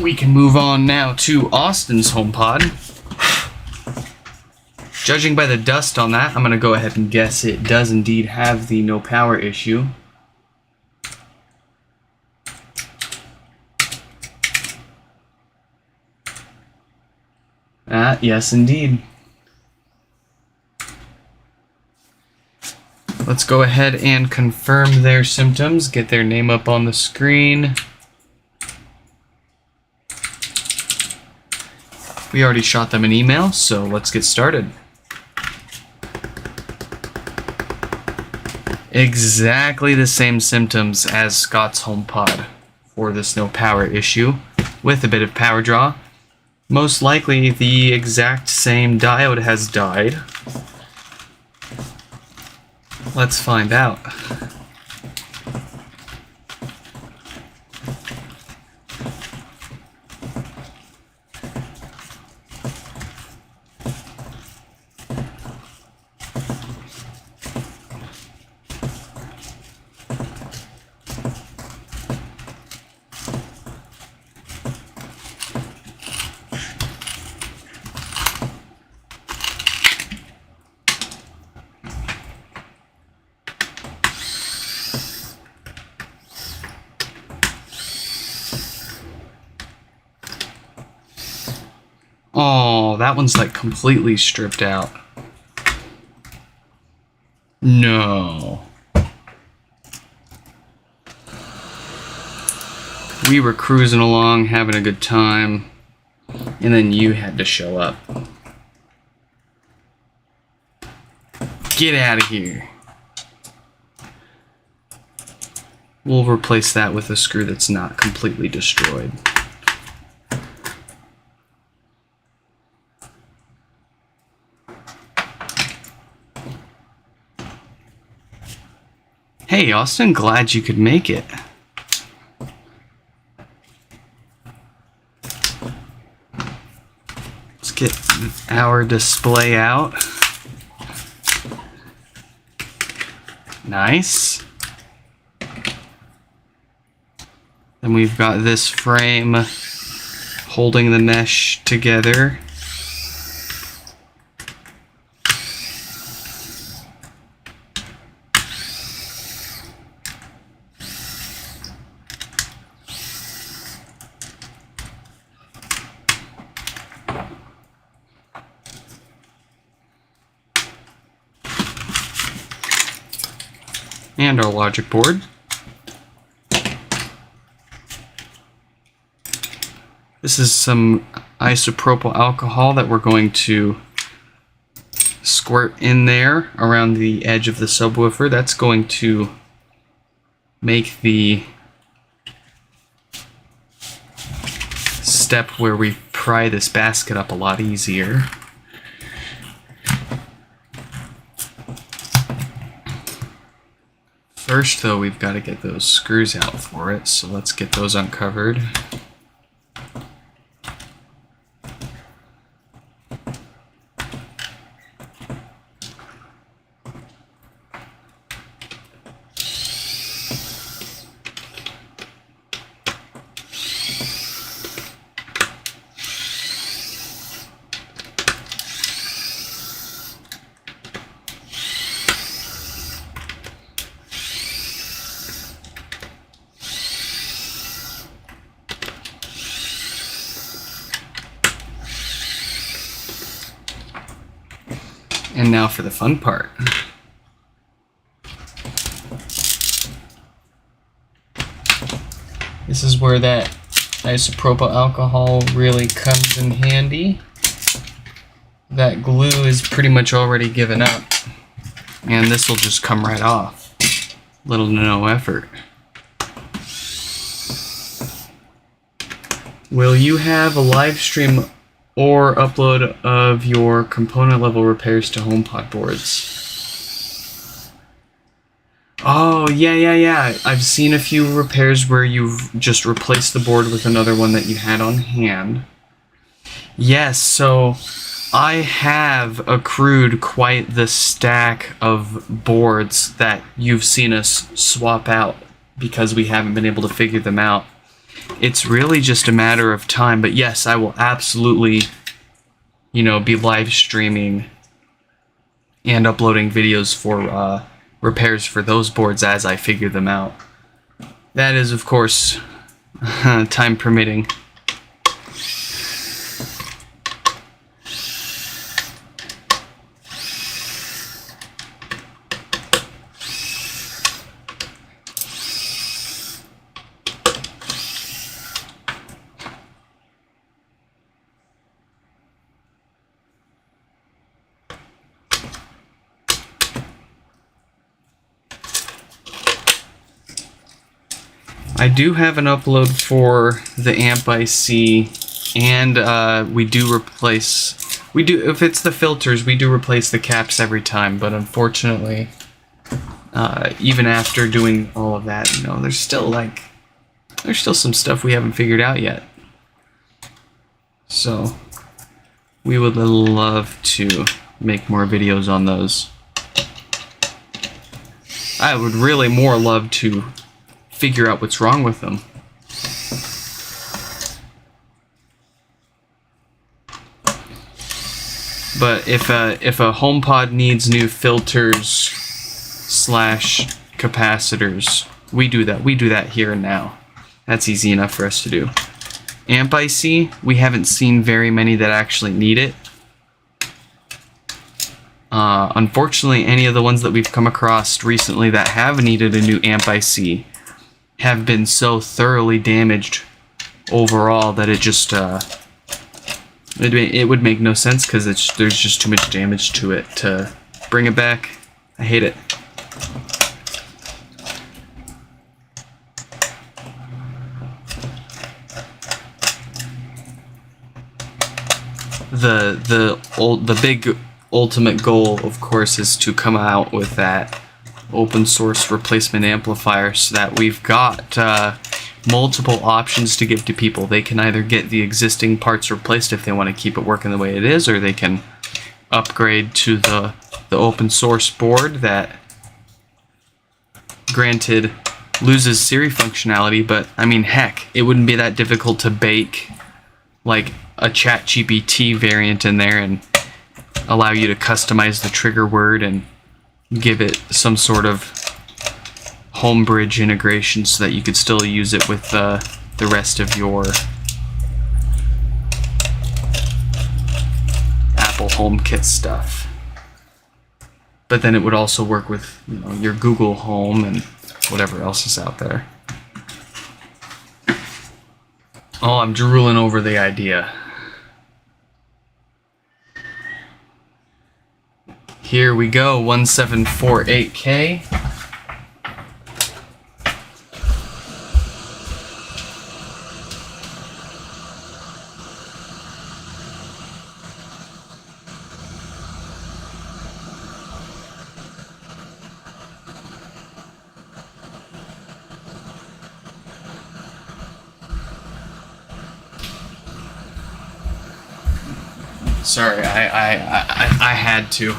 We can move on now to Austin's HomePod. Judging by the dust on that, I'm going to go ahead and guess it does indeed have the no power issue. Yes indeed. Let's go ahead and confirm their symptoms, get their name up on the screen. We already shot them an email, so let's get started. Exactly the same symptoms as Scott's HomePod for this no power issue, with a bit of power draw. Most likely the exact same diode has died. Let's find out. Oh, that one's like completely stripped out. No. We were cruising along, having a good time, and then you had to show up. Get out of here. We'll replace that with a screw that's not completely destroyed. Hey, Austin, glad you could make it. Let's get our display out. Nice. Then we've got this frame holding the mesh together. And our logic board. This is some isopropyl alcohol that we're going to squirt in there around the edge of the subwoofer. That's going to make the step where we pry this basket up a lot easier. First, though, we've got to get those screws out for it, so let's get those uncovered. And now for the fun part. This is where that isopropyl alcohol really comes in handy. That glue is pretty much already given up, and this will just come right off. Little to no effort. Will you have a live stream or upload of your component level repairs to HomePod boards? Oh, yeah. I've seen a few repairs where you've just replaced the board with another one that you had on hand. Yes, so I have accrued quite the stack of boards that you've seen us swap out because we haven't been able to figure them out. It's really just a matter of time, but yes, I will absolutely, be live streaming and uploading videos for repairs for those boards as I figure them out. That is, of course, time permitting. I do have an upload for the amp IC, and if it's the filters, we do replace the caps every time, but unfortunately even after doing all of that, there's still some stuff we haven't figured out yet. So we would love to make more videos on those. I would really more love to figure out what's wrong with them. But if a HomePod needs new filters / capacitors, we do that. We do that here and now. That's easy enough for us to do. Amp IC, we haven't seen very many that actually need it. Unfortunately, any of the ones that we've come across recently that have needed a new amp IC have been so thoroughly damaged overall that it just it would make no sense, because there's just too much damage to it to bring it back. I hate it. The big ultimate goal, of course, is to come out with that open source replacement amplifier, so that we've got multiple options to give to people. They can either get the existing parts replaced if they want to keep it working the way it is, or they can upgrade to the open source board that, granted, loses Siri functionality, but I mean, heck, it wouldn't be that difficult to bake like a ChatGPT variant in there and allow you to customize the trigger word and give it some sort of Homebridge integration so that you could still use it with the rest of your Apple HomeKit stuff. But then it would also work with your Google Home and whatever else is out there. Oh, I'm drooling over the idea. Here we go, 1748K. Sorry, I had to.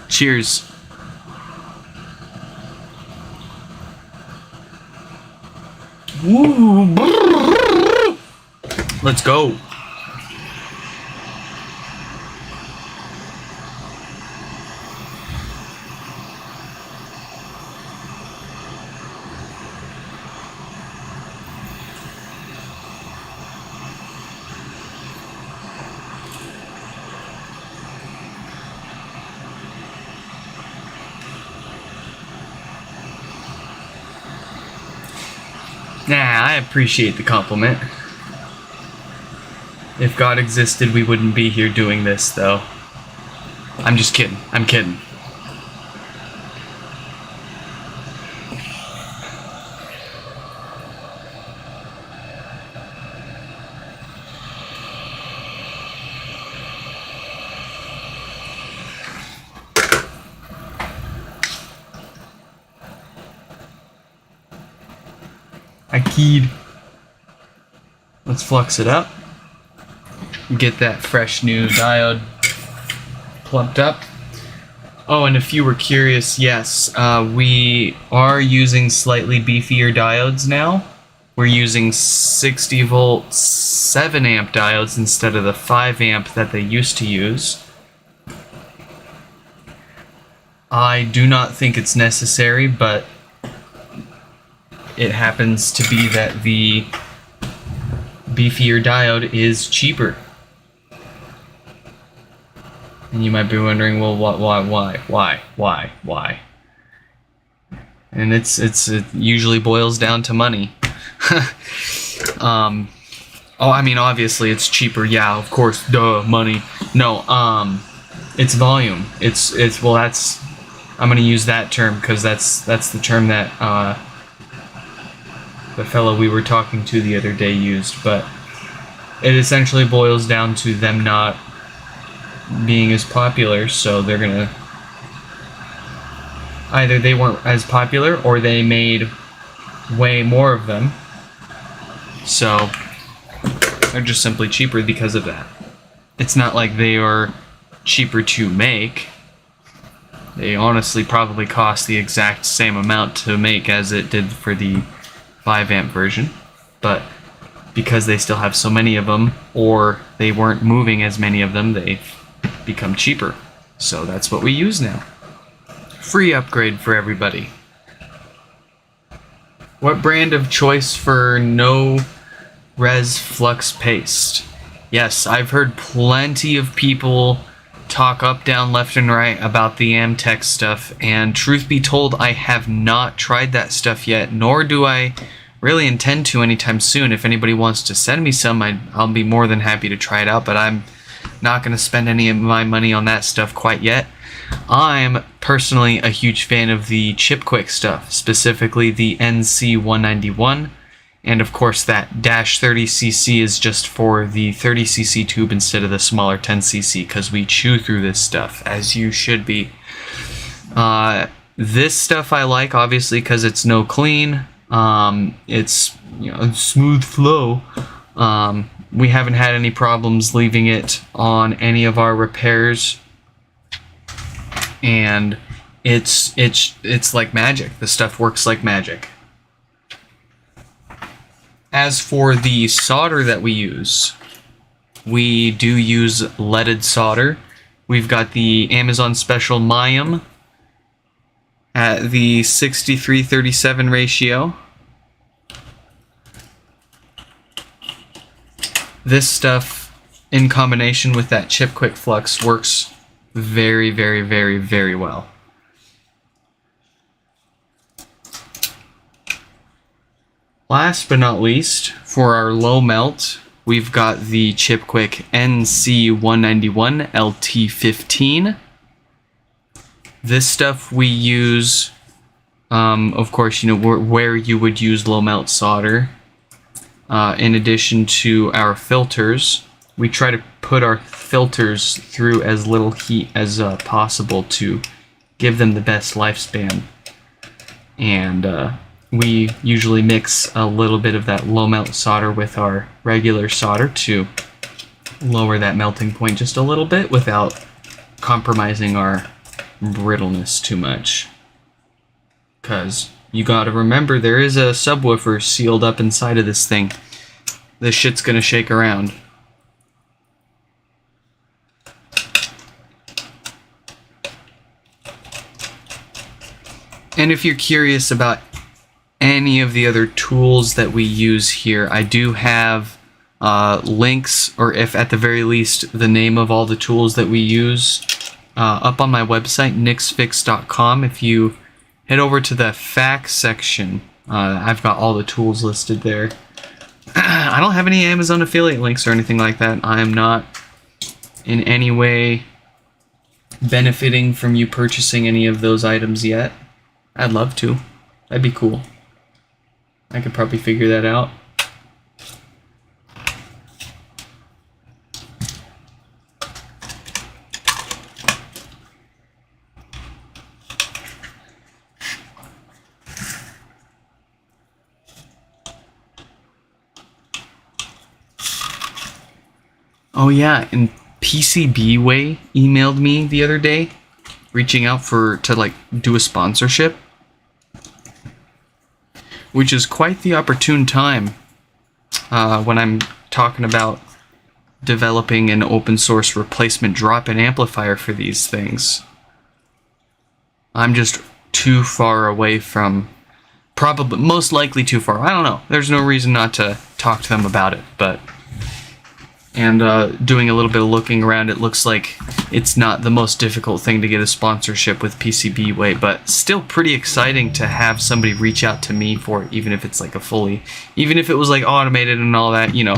Cheers. Woo. Let's go. Nah, I appreciate the compliment. If God existed, we wouldn't be here doing this, though. I'm just kidding. I'm kidding. I keyed. Let's flux it up. Get that fresh new diode plugged up. Oh, and if you were curious, yes, we are using slightly beefier diodes now. We're using 60 volt 7 amp diodes instead of the 5 amp that they used to use. I do not think it's necessary, but it happens to be that the beefier diode is cheaper. And you might be wondering, well, why? And it usually boils down to money. Oh, I mean, obviously it's cheaper. Yeah, of course, duh, money. No, it's volume. Well, that's, I'm gonna use that term because that's the term that the fellow we were talking to the other day used, but it essentially boils down to them not being as popular, so they're gonna either they weren't as popular or they made way more of them, so they're just simply cheaper because of that. It's not like they are cheaper to make. They honestly probably cost the exact same amount to make as it did for the 5 amp version, but because they still have so many of them, or they weren't moving as many of them, they've become cheaper. So that's what we use now. Free upgrade for everybody. What brand of choice for no res flux paste? Yes, I've heard plenty of people talk up, down, left, and right about the Amtech stuff, and truth be told, I have not tried that stuff yet, nor do I really intend to anytime soon. If anybody wants to send me some, I'll be more than happy to try it out, but I'm not going to spend any of my money on that stuff quite yet. I'm personally a huge fan of the ChipQuik stuff, specifically the NC191, and of course that dash 30cc is just for the 30cc tube instead of the smaller 10cc, because we chew through this stuff, as you should be. This stuff I like, obviously, because it's no clean. It's, you know, smooth flow. We haven't had any problems leaving it on any of our repairs, and it's like magic. The stuff works like magic. As for the solder that we do use leaded solder. We've got the Amazon Special Mayim at the 63-37 ratio. This stuff, in combination with that ChipQuik flux, works very, very, very, very well. Last but not least, for our low melt, we've got the ChipQuik NC191 LT15. This stuff we use, of course, you know, where you would use low melt solder. In addition to our filters, we try to put our filters through as little heat as possible to give them the best lifespan. And we usually mix a little bit of that low melt solder with our regular solder to lower that melting point just a little bit without compromising our brittleness too much. Because you gotta remember, there is a subwoofer sealed up inside of this thing. This shit's gonna shake around. And if you're curious about any of the other tools that we use here, I do have links, or if at the very least the name of all the tools that we use, up on my website, nixfix.com. If you head over to the facts section, I've got all the tools listed there. I don't have any Amazon affiliate links or anything like that. I am not in any way benefiting from you purchasing any of those items yet. I'd love to. That'd be cool. I could probably figure that out. Oh yeah, and PCBWay emailed me the other day, reaching out to like do a sponsorship, which is quite the opportune time when I'm talking about developing an open source replacement drop-in amplifier for these things. I'm just too far away from, probably, most likely too far. I don't know. There's no reason not to talk to them about it, but... And doing a little bit of looking around, it looks like it's not the most difficult thing to get a sponsorship with PCBWay, but still pretty exciting to have somebody reach out to me for it, even if it's like even if it was like automated and all that, you know,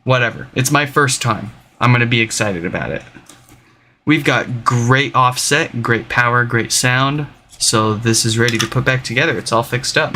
whatever. It's my first time. I'm going to be excited about it. We've got great offset, great power, great sound, so this is ready to put back together. It's all fixed up.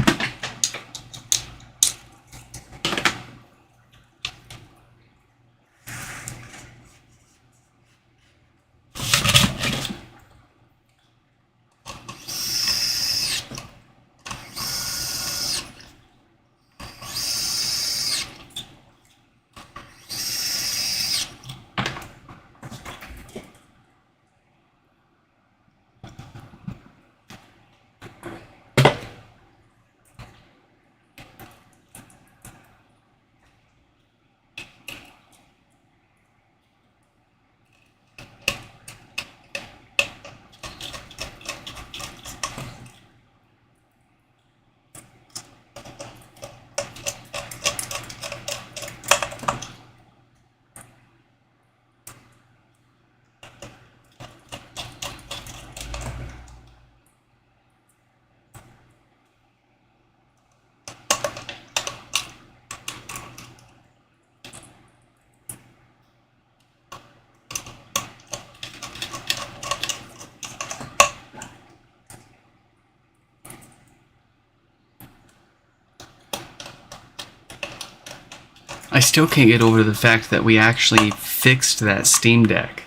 I still can't get over the fact that we actually fixed that Steam Deck.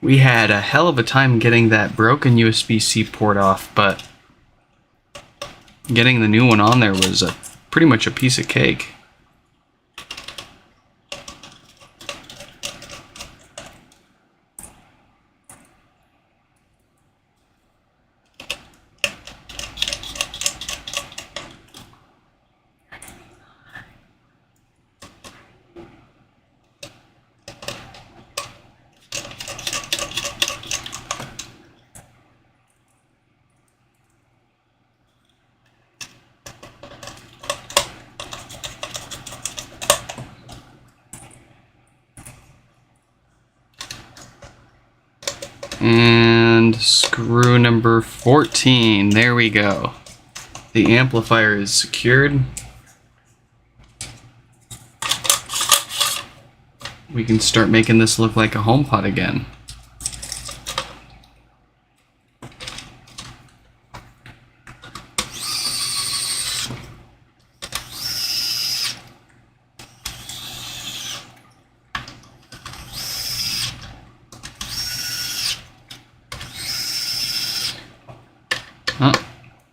We had a hell of a time getting that broken USB-C port off, but getting the new one on there was pretty much a piece of cake. And screw number 14. There we go. The amplifier is secured. We can start making this look like a HomePod again.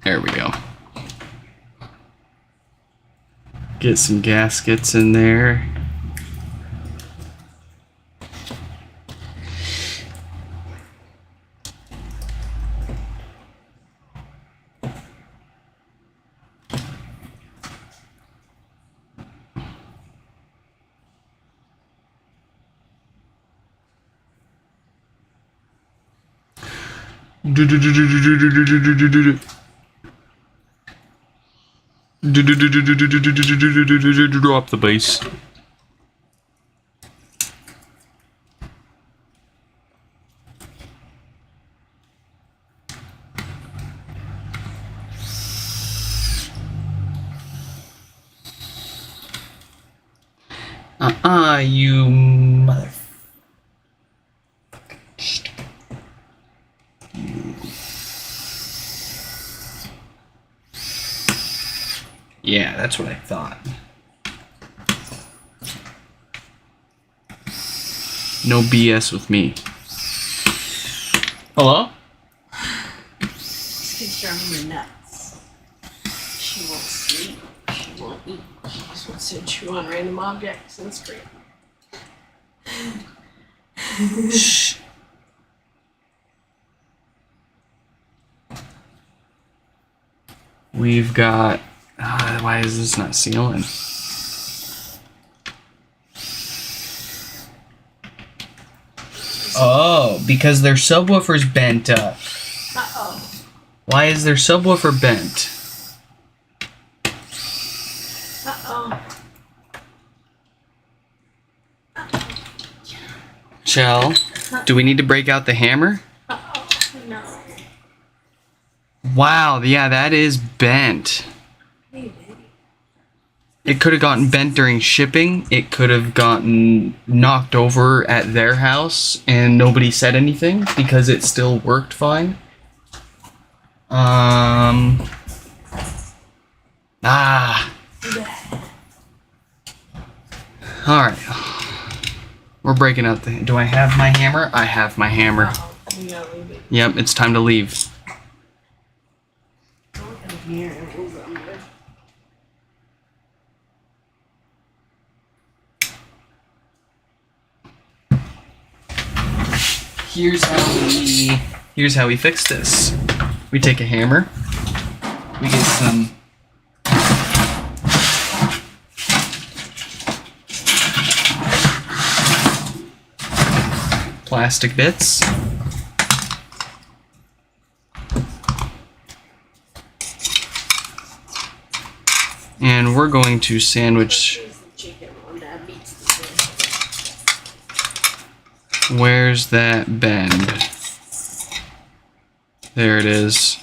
There we go. Get some gaskets in there. Drop the bass. You mother. Yeah, that's what I thought. No BS with me. Hello? This kid's driving me nuts. She won't sleep. She won't eat. She just wants to chew on random objects and scream. Shh. We've got... why is this not sealing? Oh, because their subwoofer's bent up. Uh-oh. Why is their subwoofer bent? Uh-oh. Chell, do we need to break out the hammer? Uh-oh. No. Wow, yeah, that is bent. Hey, baby. It could have gotten bent during shipping. It could have gotten knocked over at their house and nobody said anything because it still worked fine. Alright. We're breaking out the... Do I have my hammer? I have my hammer. Uh-oh. We gotta leave it. Yep, it's time to leave. Go in here and move it under. Here's how we fix this. We take a hammer. We get some plastic bits. And we're going to sandwich. Here's the chicken when Dad beats the fish. Where's that bend? There it is.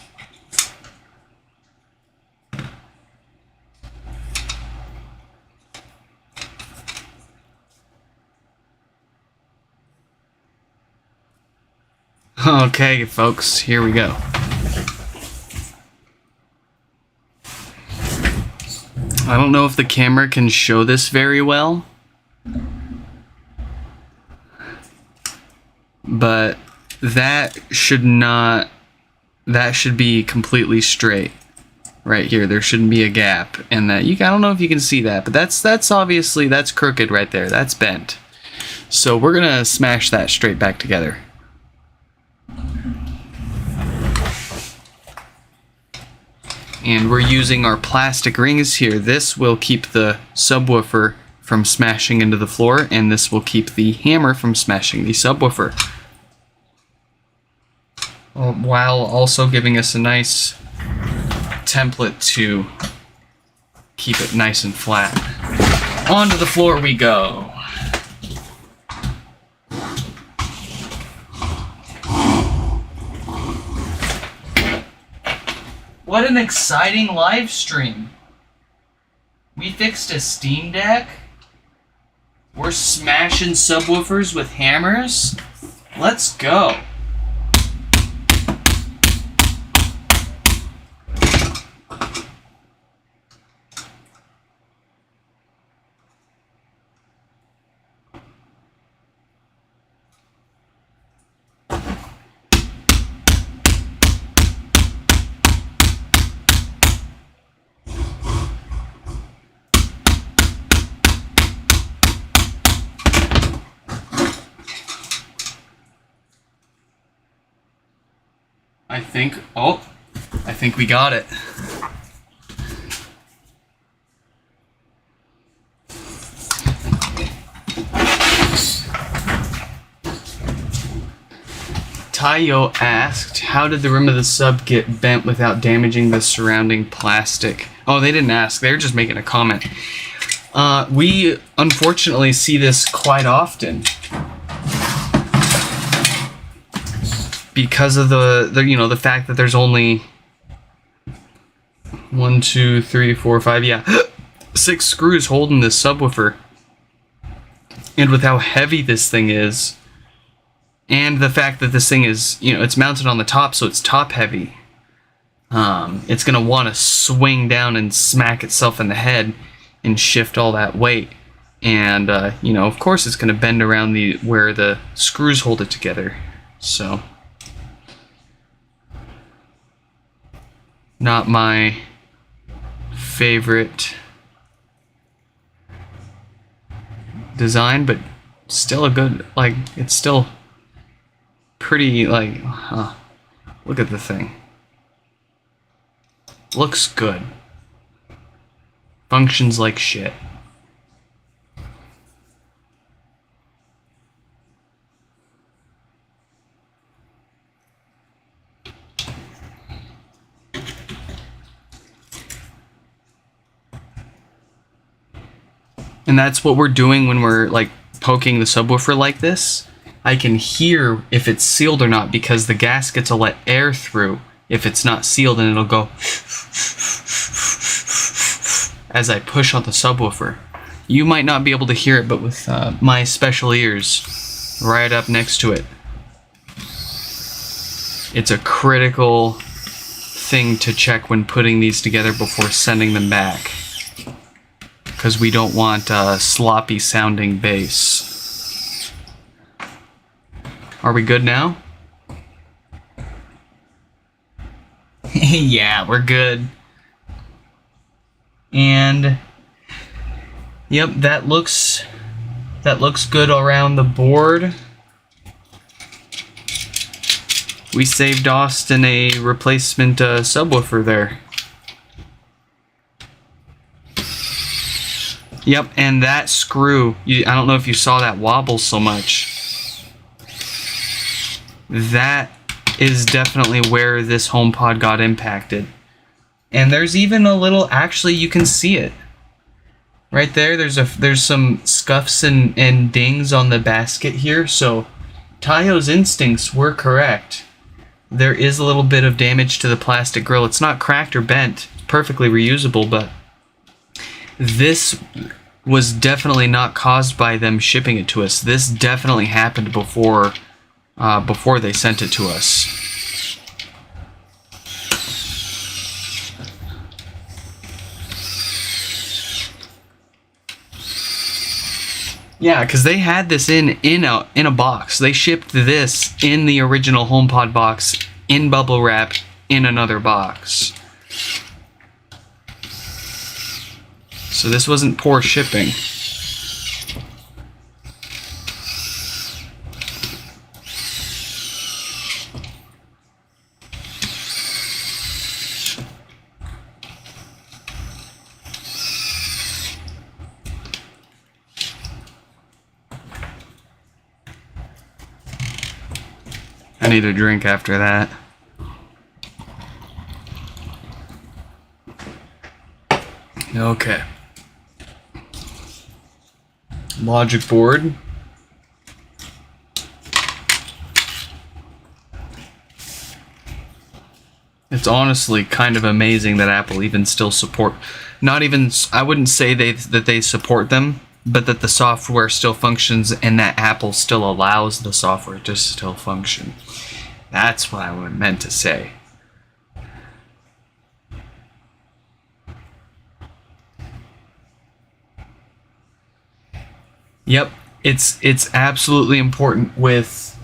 Okay, folks, here we go. I don't know if the camera can show this very well, but that should be completely straight right here. There shouldn't be a gap, and I don't know if you can see that, but that's obviously, that's crooked right there. That's bent. So we're gonna smash that straight back together. And we're using our plastic rings here. This will keep the subwoofer from smashing into the floor, and this will keep the hammer from smashing the subwoofer, while also giving us a nice template to keep it nice and flat. Onto the floor we go. What an exciting live stream. We fixed a Steam Deck. We're smashing subwoofers with hammers. Let's go. I think we got it. Tayo asked, how did the rim of the sub get bent without damaging the surrounding plastic? Oh, they didn't ask. They were just making a comment. We unfortunately see this quite often. Because of the fact that there's only 1, 2, 3, 4, 5, 6 screws holding this subwoofer. And with how heavy this thing is, and the fact that this thing is, it's mounted on the top, so it's top heavy. It's gonna want to swing down and smack itself in the head and shift all that weight. And of course it's gonna bend around where the screws hold it together. So not my favorite design, but still a good, it's still pretty, look at the thing. Looks good. Functions like shit. And that's what we're doing when we're poking the subwoofer like this. I can hear if it's sealed or not because the gaskets will let air through if it's not sealed, and it'll go as I push on the subwoofer. You might not be able to hear it, but with my special ears right up next to it, it's a critical thing to check when putting these together before sending them back, because we don't want sloppy sounding bass. Are we good now? Yeah, we're good. And yep, that looks good around the board. We saved Austin a replacement subwoofer there. Yep, and that screw, I don't know if you saw that wobble so much. That is definitely where this HomePod got impacted. And there's even a little, actually you can see it. Right there, there's some scuffs and dings on the basket here, so Tayo's instincts were correct. There is a little bit of damage to the plastic grill. It's not cracked or bent, perfectly reusable, but this was definitely not caused by them shipping it to us. This definitely happened before before they sent it to us. Yeah, because they had this in a box. They shipped this in the original HomePod box, in bubble wrap, in another box. So this wasn't poor shipping. I need a drink after that. Okay. Logic board. It's honestly kind of amazing that Apple even still support, not even, I wouldn't say that they support them, but that the software still functions and that Apple still allows the software to still function. That's what I meant to say. Yep, it's absolutely important with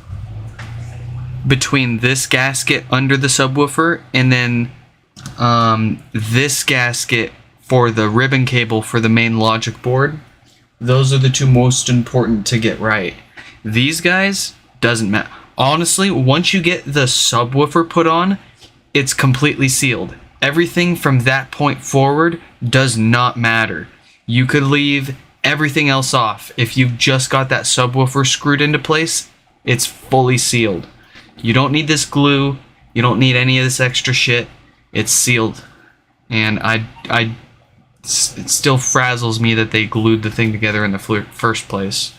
between this gasket under the subwoofer and then this gasket for the ribbon cable for the main logic board. Those are the two most important to get right. These guys, doesn't matter. Honestly, once you get the subwoofer put on, it's completely sealed. Everything from that point forward does not matter. You could leave everything else off. If you've just got that subwoofer screwed into place, it's fully sealed. You don't need this glue. You don't need any of this extra shit. It's sealed. And it still frazzles me that they glued the thing together in the first place.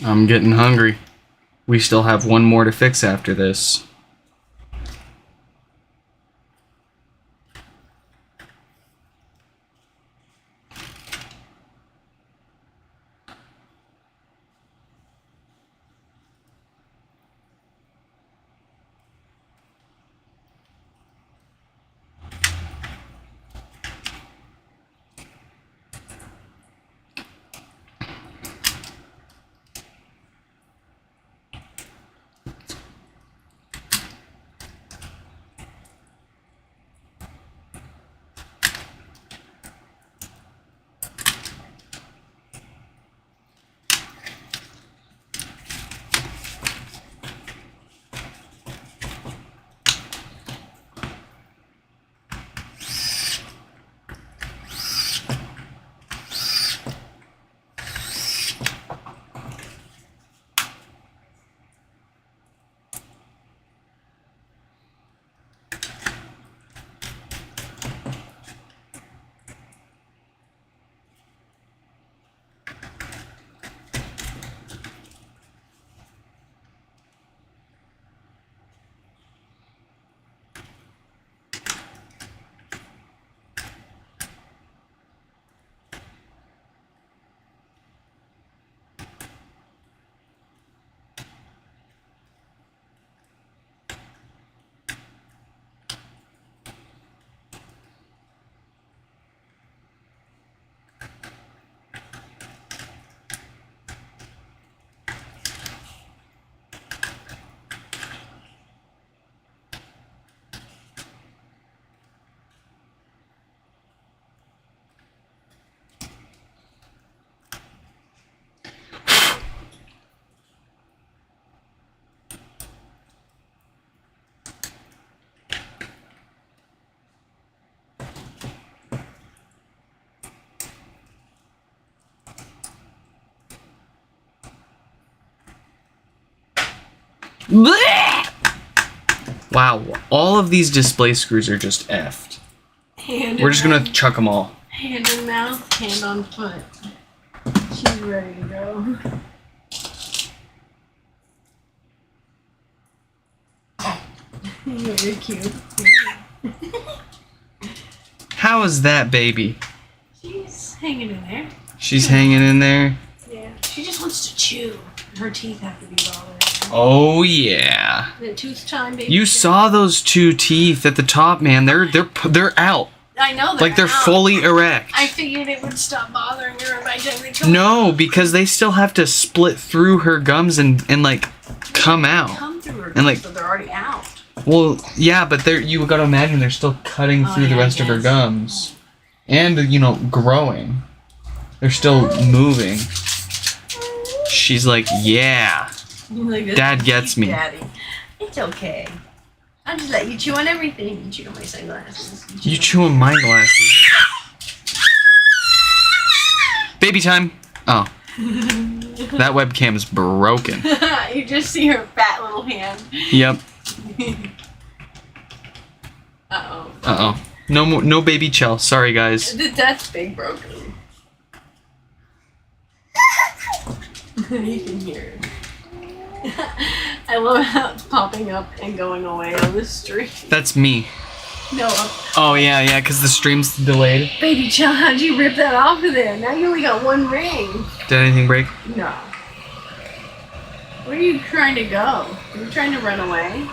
I'm getting hungry. We still have one more to fix after this. Blech! Wow, all of these display screws are just effed. We're just gonna chuck them all. Hand and mouth. mouth, hand on foot. She's ready to go. You're cute. How is that, baby? She's hanging in there. She's hanging in there. Yeah. She just wants to chew. Her teeth have to be bothered. Oh yeah. The tooth time, baby. You saw those 2 teeth at the top, man. They're out. I know Like they're out. fully erect. I figured it would stop bothering her by the time they come No, because they still have to split through her gums and like come out. Come through her And, like- so they're already out. Well, yeah, but you gotta imagine they're still cutting through the yeah, rest of her yes. gums, and growing. They're still moving. She's like, yeah. Like this. Dad gets me. Daddy. It's okay. I'll just let you chew on everything. You chew on my sunglasses. You chew on my glasses. Baby time. Oh. That webcam is broken. You just see her fat little hand. Yep. Uh-oh. Uh-oh. No baby Chell. Sorry, guys. That's big broken. You can hear it. I love how it's popping up and going away on the stream. That's me. No, Oh, yeah, because the stream's delayed. baby child, how'd you rip that off of there? Now you only got one ring. Did anything break? No. Where are you trying to go? Are you trying to run away?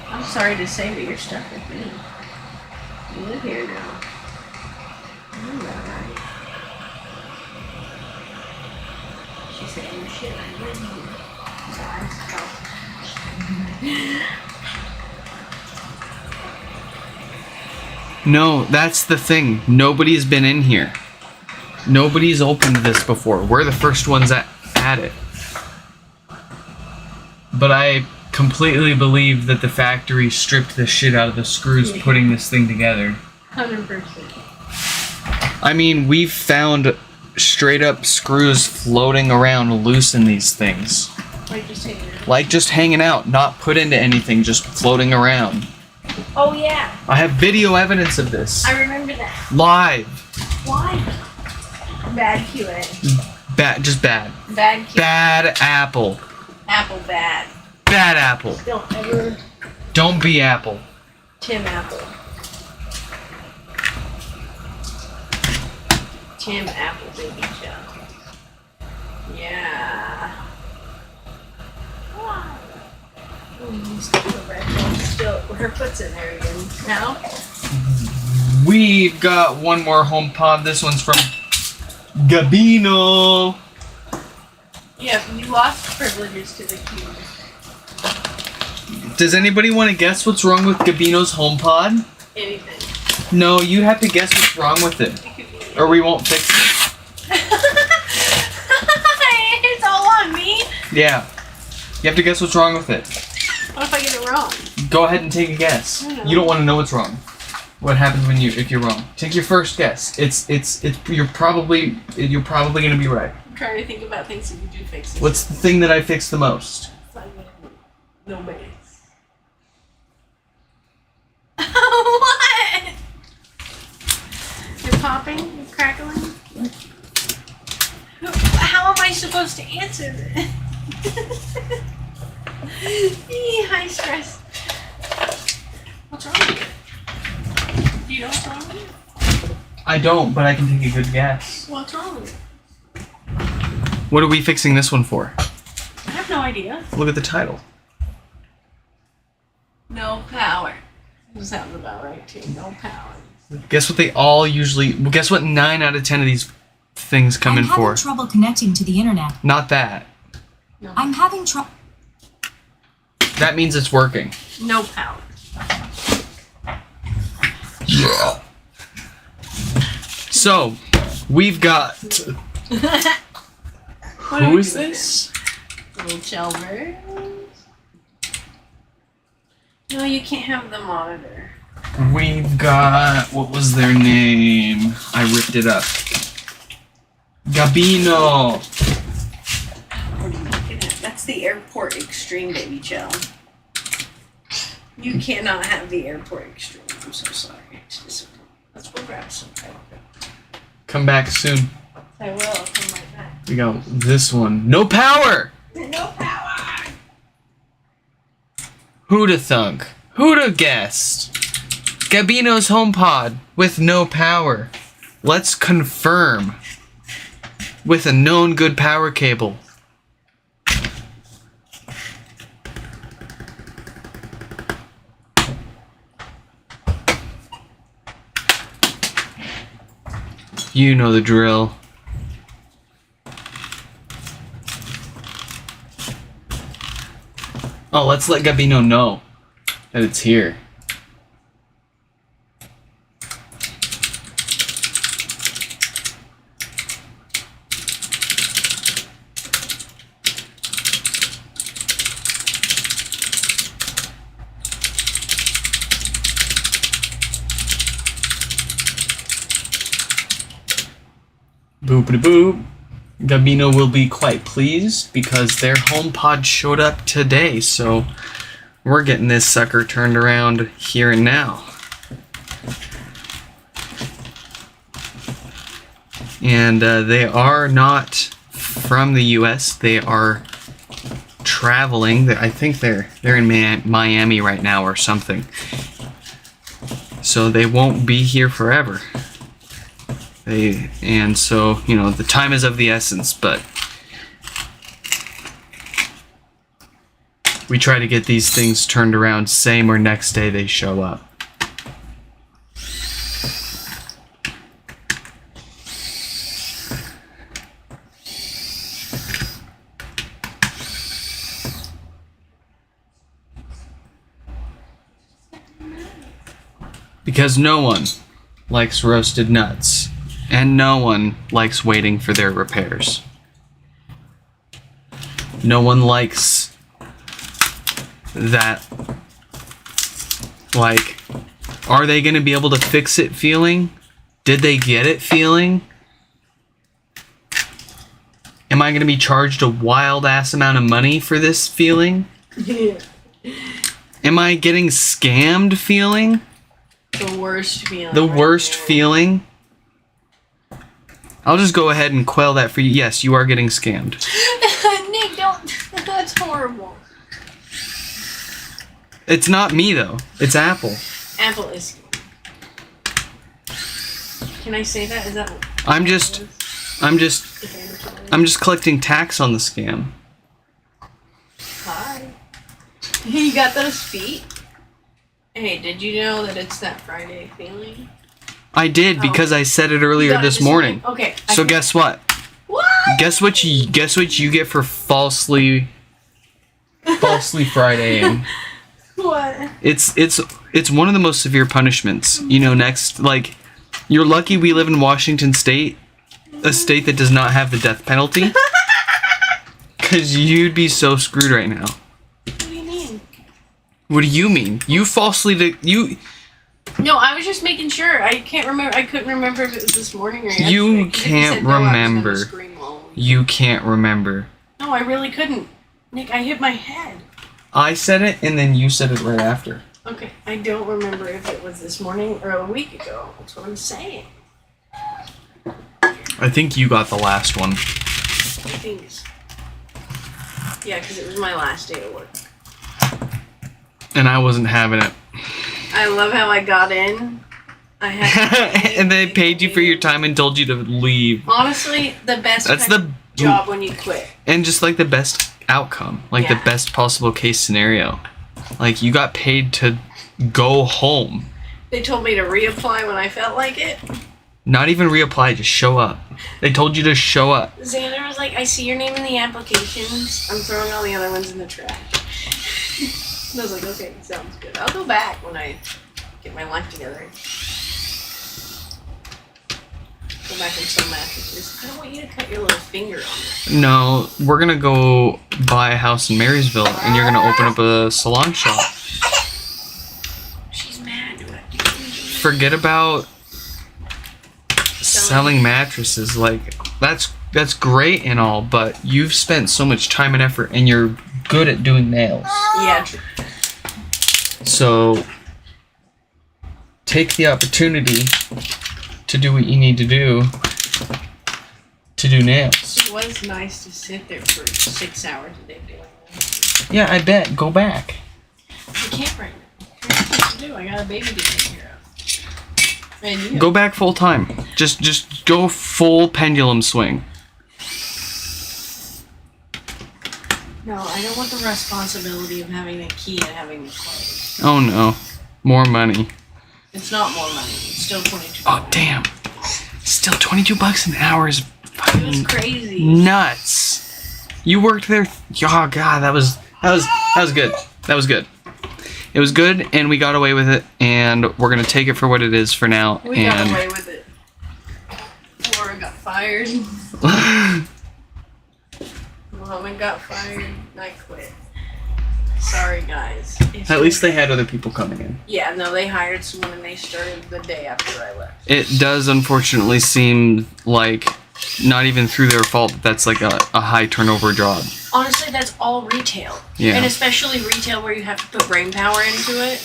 I'm sorry to say, but you're stuck with me. You live here now. I know that, right? She said, oh shit, I live here. So I No, that's the thing. Nobody's been in here. Nobody's opened this before. We're the first ones at it. But I completely believe that the factory stripped the shit out of the screws putting this thing together. 100%. I mean, we've found straight up screws floating around loose in these things. Like just hanging out. Like just hanging out, not put into anything, just floating around. Oh yeah, I have video evidence of this. I remember that. Live. Why? Bad QA. Just bad. Bad QA. Bad apple. Apple bad. Bad apple. Don't ever Don't be apple. Tim Apple. Tim Apple baby show. Yeah. Wow. Still, her foot's in there again. Now? We've got one more HomePod. This one's from Gabino. Yeah, you lost privileges to the cube. Does anybody want to guess what's wrong with Gabino's HomePod? Anything. No, you have to guess what's wrong with it, It could be or we won't fix it. It's all on me. Yeah. You have to guess what's wrong with it. What if I get it wrong? Go ahead and take a guess. I know. You don't want to know what's wrong. What happens if you're wrong? Take your first guess. You're probably gonna be right. I'm trying to think about things that you do fix. What's the thing that I fix the most? No base. What? You're popping? You're crackling? How am I supposed to answer this? High stress. What's wrong with it? Do you know what's wrong with it? I don't, but I can take a good guess. What's wrong with it? What are we fixing this one for? I have no idea. Look at the title. No power. That sounds about right too. No power. Guess what they all usually... Well, guess what 9 out of 10 of these things come in I'm having for? trouble connecting to the internet. Not that. No. I'm having trouble. That means it's working. No power. Yeah. So, we've got... Who is this? Little Chelvers. No, you can't have the monitor. We've got... What was their name? I ripped it up. Gabino. What are you looking at? That's the Airport Extreme, baby Chell. You cannot have the Airport Extreme. I'm so sorry. Let's go grab some. Come back soon. I will. I'll come right back. We got this one. No power! No power! Who'da thunk? Who'da guessed? Gabino's HomePod with no power. Let's confirm. With a known good power cable. You know the drill. Oh, let's let Gabino know that it's here. Boopity boop. Gabino will be quite pleased because their HomePod showed up today, so we're getting this sucker turned around here and now. And they are not from the US. They are traveling. I think they're in Miami right now or something. So they won't be here forever. And so, you know, the time is of the essence, but we try to get these things turned around same or next day they show up. Because no one likes roasted nuts. And no one likes waiting for their repairs. No one likes that, like, are they going to be able to fix it feeling? Did they get it feeling? Am I going to be charged a wild ass amount of money for this feeling? Yeah. Am I getting scammed feeling? The worst feeling. The right worst there. feeling? I'll just go ahead and quell that for you. Yes, you are getting scammed. Nick, don't. That's horrible. It's not me though. It's Apple. Apple is. Can I say that? Is that? What I'm just collecting tax on the scam. Hi. You got those feet? Hey, did you know that it's that Friday feeling? I did because I said it earlier this morning. Okay. So guess what? What? Guess what you get for falsely Fridaying. What? It's one of the most severe punishments. You know, next, like, you're lucky we live in Washington State, a state that does not have the death penalty. Because you'd be so screwed right now. What do you mean? What do you mean? You falsely No, I was just making sure. I can't remember. I couldn't remember if it was this morning or yesterday. You 'Cause if can't said no, I was gonna remember. scream all over. You can't remember. No, I really couldn't. Nick, I hit my head. I said it and then you said it right after. Okay, I don't remember if it was this morning or a week ago. That's what I'm saying. I think you got the last one. Thanks. Yeah, because it was my last day of work. And I wasn't having it. I love how I got in. I had And they paid you for your time and told you to leave. honestly the best That's kind the of job when you quit. And just like the best outcome, like the Yeah. best possible case scenario. Like you got paid to go home. They told me to reapply when I felt like it. Not even reapply, just show up. They told you to show up. Xander was like, I see your name in the applications. I'm throwing all the other ones in the trash. And I was like, okay, sounds good. I'll go back when I get my life together. Go back and sew mattresses. I don't want you to cut your little finger on it. No, we're gonna go buy a house in Marysville and you're gonna open up a salon shop. She's mad. Forget about selling mattresses. Like that's great and all, but you've spent so much time and effort and you're good at doing nails. Yeah, true. So take the opportunity to do what you need to do to do nails. It was nice to sit there for 6 hours a day doing that. Yeah, I bet. Go back. I can't right now. There's nothing to do. I got a baby to take care of. And you. Go back full time. Just go full pendulum swing. No, I don't want the responsibility of having a key and having to close. Oh no. More money. It's not more money. It's still $22. Oh damn. Still $22 an hour is It was fucking crazy. nuts. You worked there. Oh god, that was good. That was good. It was good, and we got away with it, and we're gonna take it for what it is for now. We got away with it. Laura got fired. Mohammed got fired. And I quit. Sorry, guys. At least they had other people coming in. Yeah, no, they hired someone and they started the day after I left. It does unfortunately seem like not even through their fault that that's like a high turnover job. Honestly, that's all retail. Yeah. And especially retail where you have to put brain power into it.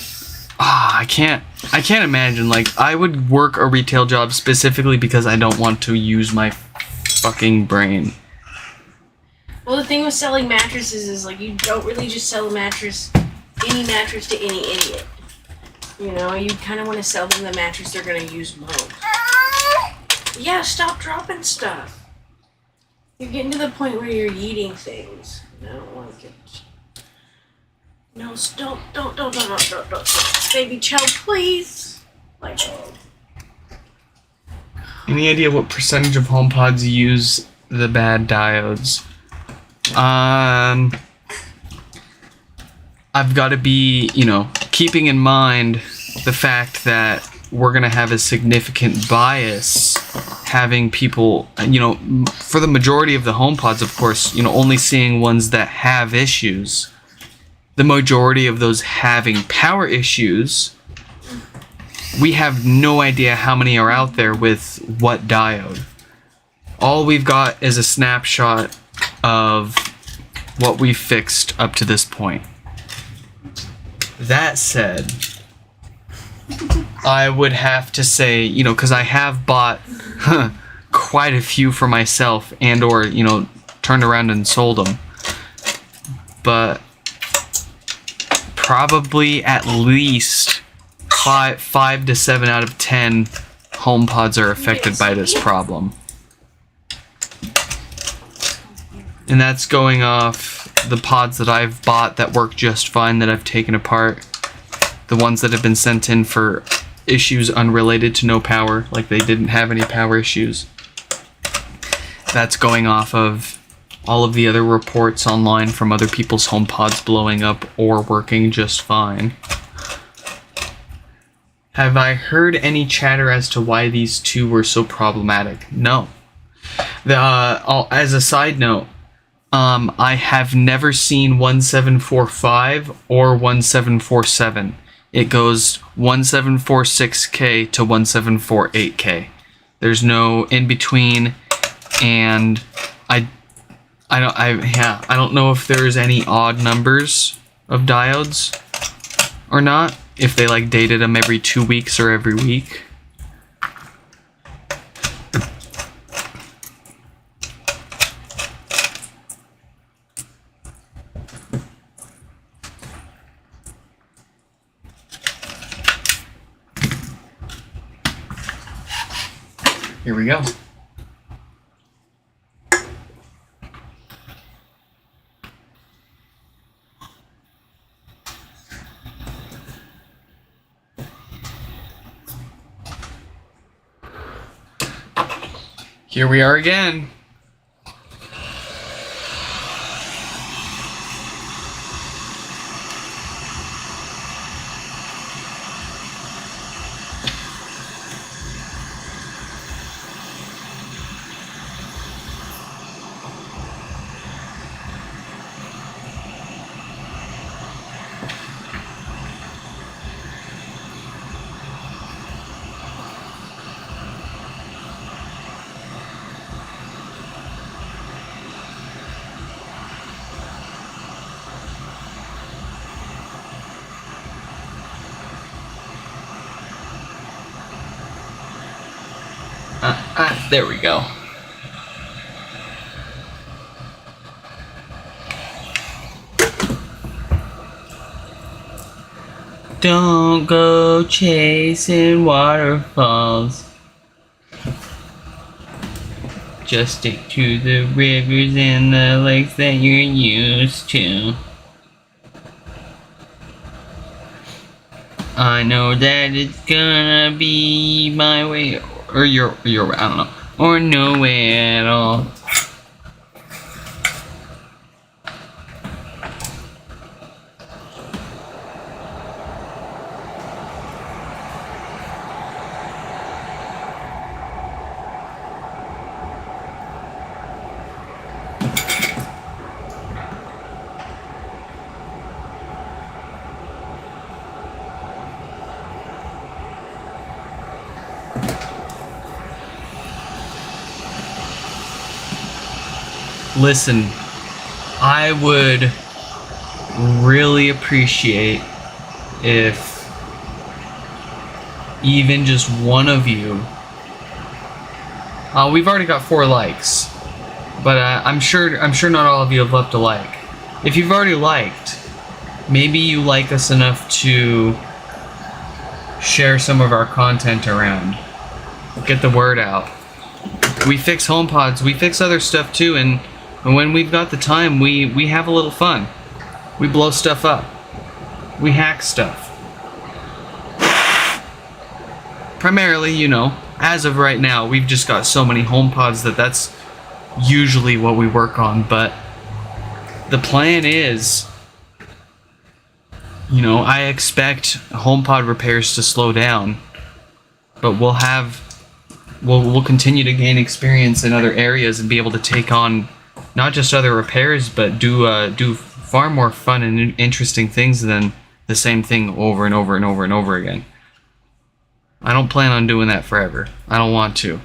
I can't imagine. Like, I would work a retail job specifically because I don't want to use my fucking brain. Well, the thing with selling mattresses is, like, you don't really just sell any mattress to any idiot. You know, you kind of want to sell them the mattress they're going to use most. Yeah, stop dropping stuff. You're getting to the point where you're eating things. I don't like it. No, don't. Baby child, please. Like, Any idea what percentage of HomePods use the bad diodes? I've got to be, keeping in mind the fact that we're going to have a significant bias having people, for the majority of the HomePods, of course, only seeing ones that have issues. The majority of those having power issues, we have no idea how many are out there with what diode. All we've got is a snapshot of what we've fixed up to this point. That said, I would have to say, because I have bought quite a few for myself and or, turned around and sold them. But probably at least 5 to 7 out of 10 HomePods are affected by this problem. And that's going off the pods that I've bought that work just fine that I've taken apart. The ones that have been sent in for issues unrelated to no power, like they didn't have any power issues. That's going off of all of the other reports online from other people's HomePods blowing up or working just fine. Have I heard any chatter as to why these two were so problematic? No. As a side note, I have never seen 1745 or 1747. It goes 1746K to 1748K. There's no in between, and I don't know if there's any odd numbers of diodes or not. If they like dated them every 2 weeks or every week. Here we go. Here we are again. There we go. Don't go chasing waterfalls. Just stick to the rivers and the lakes that you're used to. I know that it's gonna be my way, or your way, I don't know, or no way at all. Listen, I would really appreciate if even just one of you, we've already got 4 likes, but I'm sure not all of you have left a like. If you've already liked, maybe you like us enough to share some of our content around. Get the word out. We fix HomePods, we fix other stuff too, and when we've got the time, we have a little fun. We blow stuff up. We hack stuff. Primarily, you know, as of right now, we've just got so many HomePods that's usually what we work on, but the plan is, you know, I expect HomePod repairs to slow down, but we'll continue to gain experience in other areas and be able to take on not just other repairs, but do far more fun and interesting things than the same thing over and over and over and over again. I don't plan on doing that forever. I don't want to.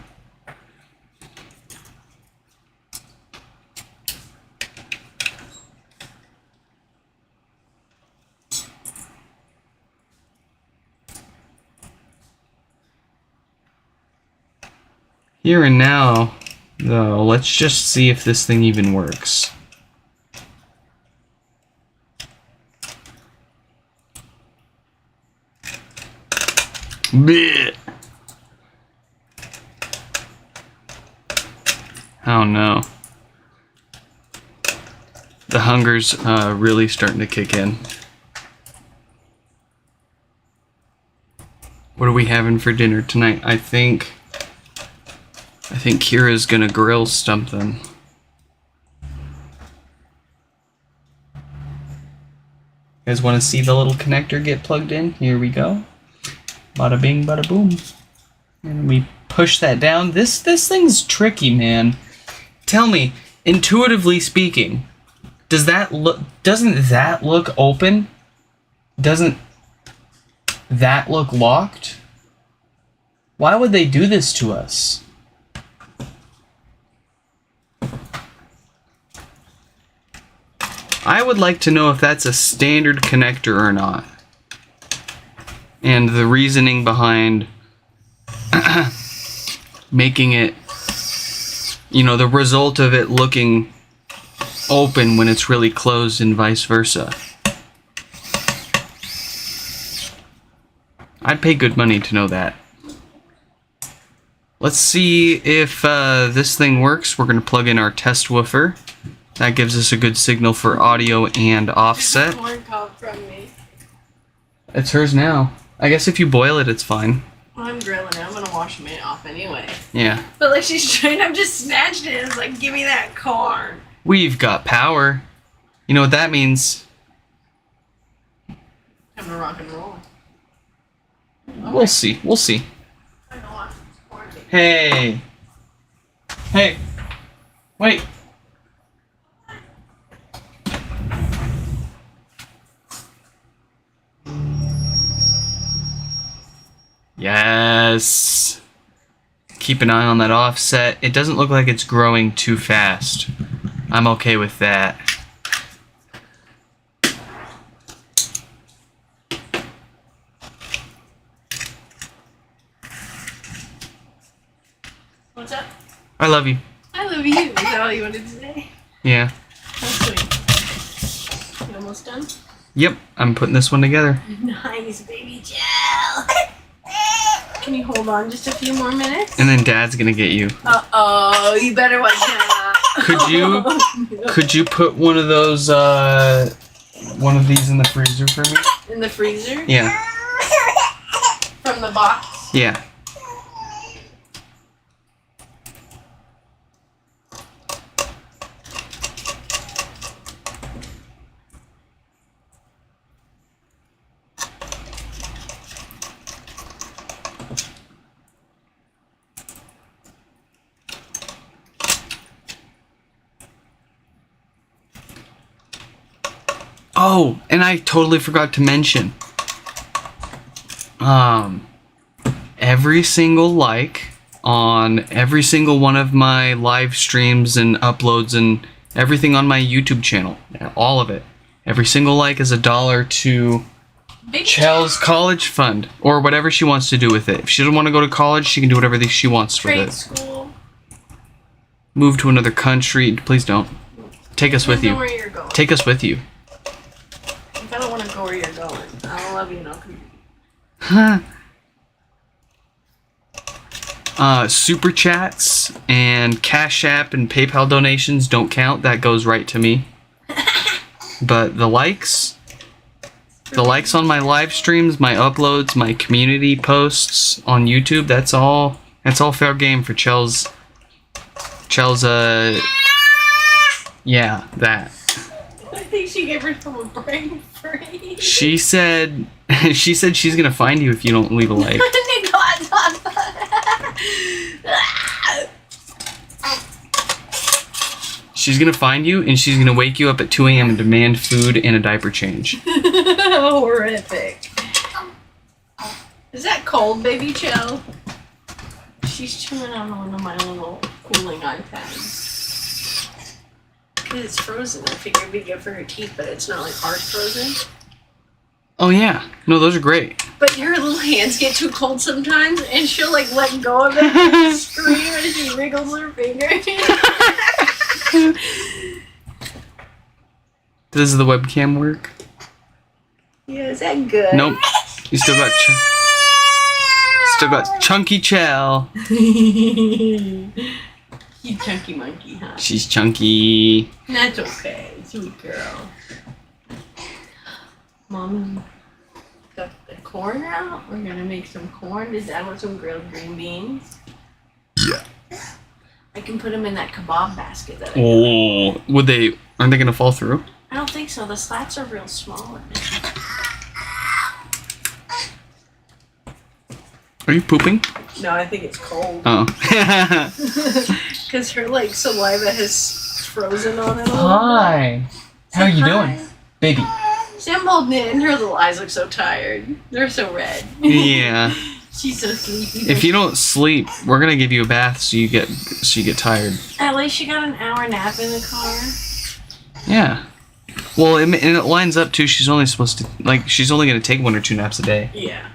Here and now, though, let's just see if this thing even works. Blech. Oh no. The hunger's really starting to kick in. What are we having for dinner tonight? I think Kira's gonna grill something. You guys want to see the little connector get plugged in? Here we go. Bada bing, bada boom. And we push that down. This thing's tricky, man. Tell me, intuitively speaking, doesn't that look open? Doesn't that look locked? Why would they do this to us? I would like to know if that's a standard connector or not. And the reasoning behind making it, you know, the result of it looking open when it's really closed and vice versa. I'd pay good money to know that. Let's see if this thing works. We're going to plug in our test woofer. That gives us a good signal for audio and offset. Corn cob from me. It's hers now. I guess if you boil it, it's fine. Well, I'm grilling it. I'm gonna wash it off anyway. Yeah. But like she's trying, I've just snatched it. It's like, give me that corn. We've got power. You know what that means? Time to rock and roll. We'll see. We'll see. I'm gonna wash this corn. Hey. Hey. Wait. Yes. Keep an eye on that offset. It doesn't look like it's growing too fast. I'm okay with that. What's up? I love you. I love you. Is that all you wanted to say? Yeah. That's sweet. You almost done? Yep, I'm putting this one together. Nice, baby Jill. Can you hold on just a few more minutes? And then Dad's gonna get you. Uh-oh, you better watch out. Could you put one of those one of these in the freezer for me? In the freezer? Yeah. From the box? Yeah. Oh, and I totally forgot to mention. Every single like on every single one of my live streams and uploads and everything on my YouTube channel, all of it. Every single like is $1 to Chel's college fund or whatever she wants to do with it. If she doesn't want to go to college, she can do whatever she wants with Trade it. school. Move to another country. Please don't. Take us with Depends on you. where you're going. Take us with you. If I don't want to go where you're going, I don't love you, no compete. Huh. Super chats and Cash App and PayPal donations don't count. That goes right to me. But the likes on my live streams, my uploads, my community posts on YouTube, that's all fair game for Chel's yeah, that. I think she gave herself a brain freeze. She said she's gonna find you if you don't leave a like. She's gonna find you and she's gonna wake you up at 2 a.m. and demand food and a diaper change. Horrific. Is that cold, baby Chill? She's chewing on one of my little cooling iPads. Because it's frozen. I figured it'd be good for her teeth, but it's not like hard frozen. Oh yeah, no, those are great. But her little hands get too cold sometimes, and she'll like let go of it and scream as she wriggles her finger. Does the webcam work? Yeah, is that good? Nope. You still got Chunky Chell. You chunky monkey, huh? She's chunky. That's okay, sweet girl. Mom got the corn out. We're gonna make some corn. Does Dad want some grilled green beans? Yeah. I can put them in that kebab basket that I got. Oh, aren't they gonna fall through? I don't think so. The slats are real small. Are you pooping? No, I think it's cold. Oh. Because her like saliva has frozen on it a little bit. Hi. How are you Hi. doing, baby? See, I'm holding it, and her little eyes look so tired. They're so red. Yeah. She's so sleepy. If you don't sleep, we're gonna give you a bath so you get tired. At least she got an hour nap in the car. Yeah. Well, and it lines up too. She's only supposed to she's only gonna take 1 or 2 naps a day. Yeah.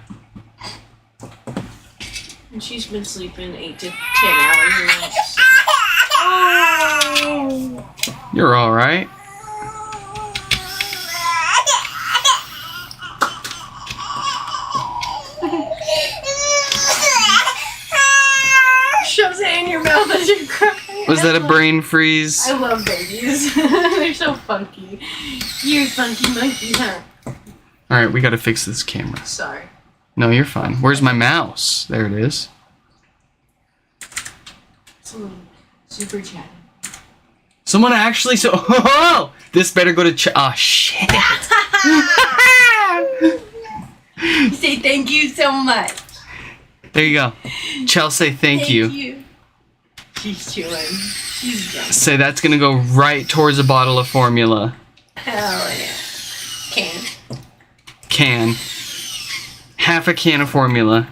And she's been sleeping 8 to 10 hours a night. Oh. You're all right. Shoves it in your mouth as you're crying. Was that a brain freeze? I love babies. They're so funky. You're funky monkey, huh? All right, we gotta fix this camera. Sorry. No, you're fine. Where's my mouse? There it is. Someone super chatting. Someone actually oh, this better go to shit. Say thank you so much. There you go. Chelsea, thank you. She's chewing. She's drunk. Say that's gonna go right towards a bottle of formula. Hell yeah. Can. Half a can of formula.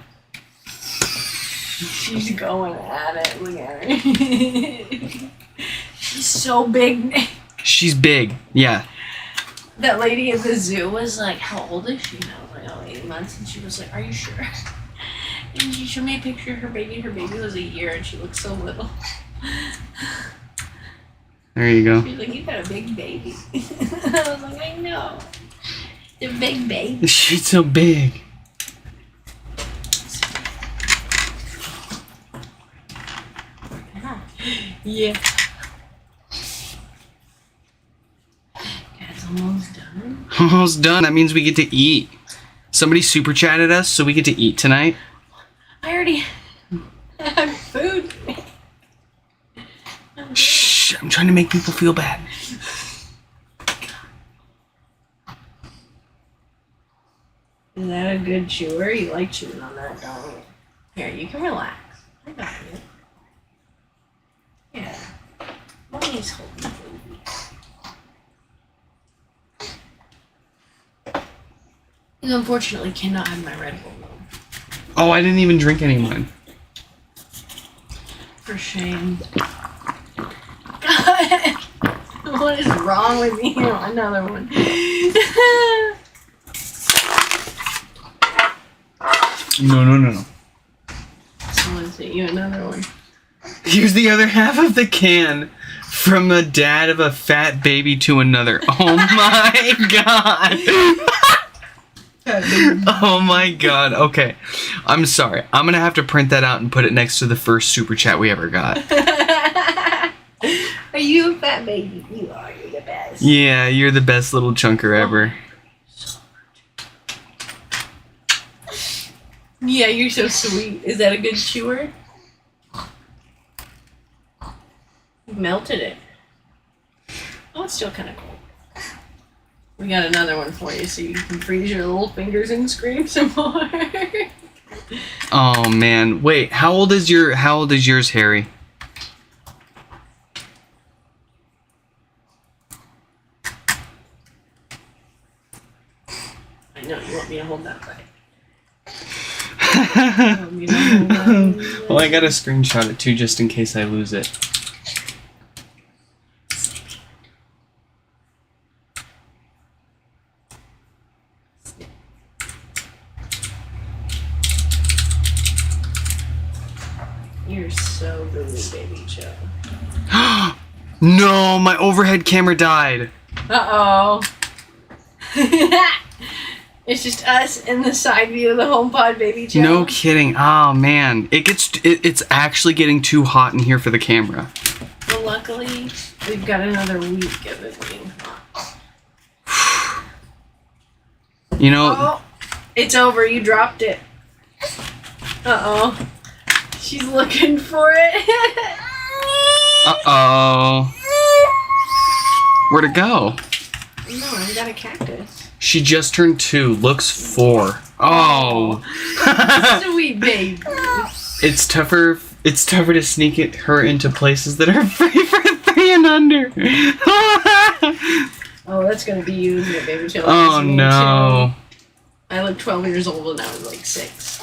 She's going at it. Look at her. She's so big. She's big. Yeah. That lady at the zoo was like, how old is she? And I was like, oh, 8 months. And she was like, are you sure? And she showed me a picture of her baby. Her baby was a year and she looked so little. There you go. She was like, you got a big baby. I was like, I know. The big baby. She's so big. Yeah. That's almost done. Almost done. That means we get to eat. Somebody super chatted us, so we get to eat tonight. I already have food. Shh, I'm trying to make people feel bad. Is that a good chewer? You like chewing on that, don't you? Here, you can relax. I got you. Yeah. Mommy's holding the baby. You unfortunately cannot have my Red Bull though. Oh, I didn't even drink any of mine. For shame. What is wrong with me? Another one. No. Someone sent you another one. Here's the other half of the can from the dad of a fat baby to another. Oh my god. Oh my god. Okay. I'm sorry. I'm gonna have to print that out and put it next to the first super chat we ever got. Are you a fat baby? You are. You're the best. Yeah, you're the best little chunker ever. Yeah, you're so sweet. Is that a good chewer? You melted it. Oh, it's still kind of cold. We got another one for you so you can freeze your little fingers and scream some more. Oh man. Wait, how old is yours, Harry? I know, you want me to hold that way. Well, I gotta screenshot it too, just in case I lose it. You're so gooey, baby Joe. No, my overhead camera died. Uh-oh. It's just us in the side view of the HomePod, baby Joe. No kidding. Oh man, it's actually getting too hot in here for the camera. Well, luckily, we've got another week of it being hot. You know. Oh, it's over. You dropped it. Uh-oh. She's looking for it. Uh-oh. Where'd it go? No, I got a cactus. She just turned 2, looks 4. Oh. Sweet baby. It's tougher to sneak her into places that are free for 3 and under. Oh, that's gonna be you, isn't it, baby Joe? Oh no. I look 12 years old and I was like 6.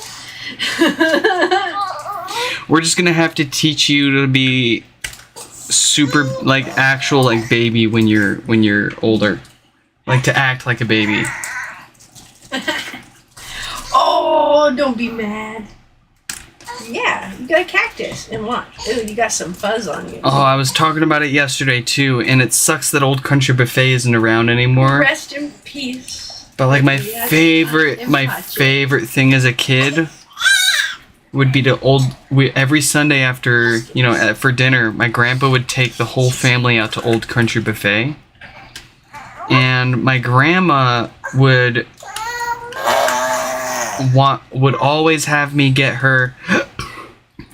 We're just gonna have to teach you to be super actual baby when you're older. Like to act like a baby. Oh, don't be mad. Yeah, you got a cactus. And watch. Ooh, you got some fuzz on you. Oh, I was talking about it yesterday too, and it sucks that Old Country Buffet isn't around anymore. Rest in peace. But my favorite thing as a kid would be every Sunday after, for dinner, my grandpa would take the whole family out to Old Country Buffet. And my grandma would always have me get her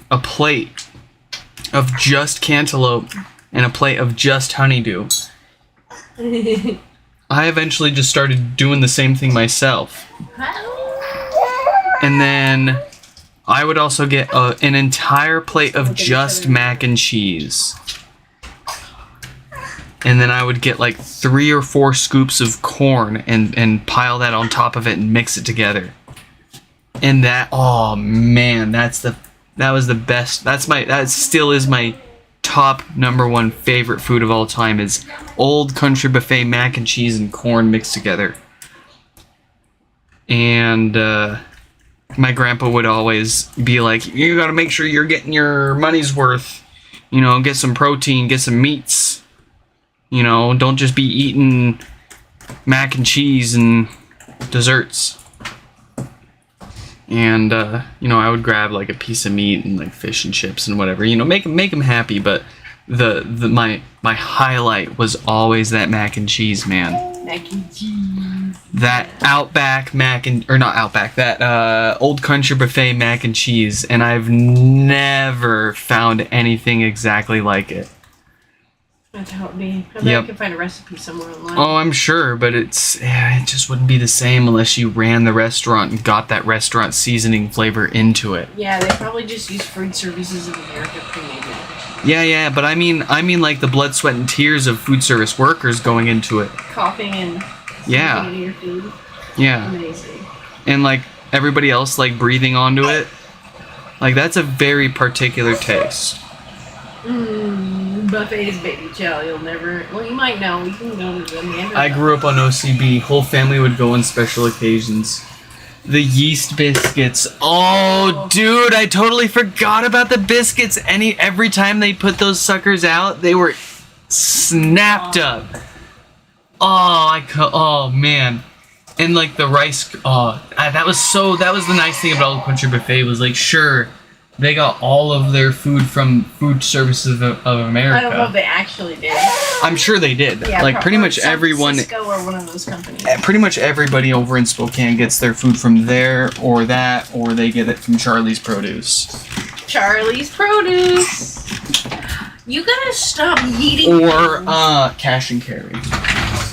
a plate of just cantaloupe and a plate of just honeydew. I eventually just started doing the same thing myself. And then I would also get an entire plate of just mac and cheese. And then I would get 3 or 4 scoops of corn and pile that on top of it and mix it together. And oh man, that was the best. That still is my top #1 favorite food of all time, is Old Country Buffet mac and cheese and corn mixed together. And my grandpa would always be like, you gotta make sure you're getting your money's worth. Get some protein, get some meats. Don't just be eating mac and cheese and desserts. And I would grab like a piece of meat and like fish and chips and whatever. Make them happy. But my highlight was always that mac and cheese, man. Mac and cheese. That Outback that Old Country Buffet mac and cheese, and I've never found anything exactly like it. That's how it be. I bet I can find a recipe somewhere online. Oh, I'm sure, but it just wouldn't be the same unless you ran the restaurant and got that restaurant seasoning flavor into it. Yeah, they probably just use Food Services of America pre-made it. Yeah, but I mean like the blood, sweat, and tears of food service workers going into it. Coughing and into your food. Yeah. Amazing. And like everybody else like breathing onto it. Like that's a very particular taste. Buffet's baby chow. You'll never. Well, you might know. We can go to the man. I grew up on OCB. Whole family would go on special occasions. The yeast biscuits. Oh, dude, I totally forgot about the biscuits. Every time they put those suckers out, they were snapped up. Oh man. And like the rice. That was the nice thing about Old Country Buffet was like, sure, they got all of their food from Food Services of America. I don't know if they actually did. I'm sure they did. Yeah, like pretty much San everyone. Francisco or one of those companies. Pretty much everybody over in Spokane gets their food from there or that, or they get it from Charlie's Produce. Charlie's Produce. You gotta stop eating. Or Cash and Carry.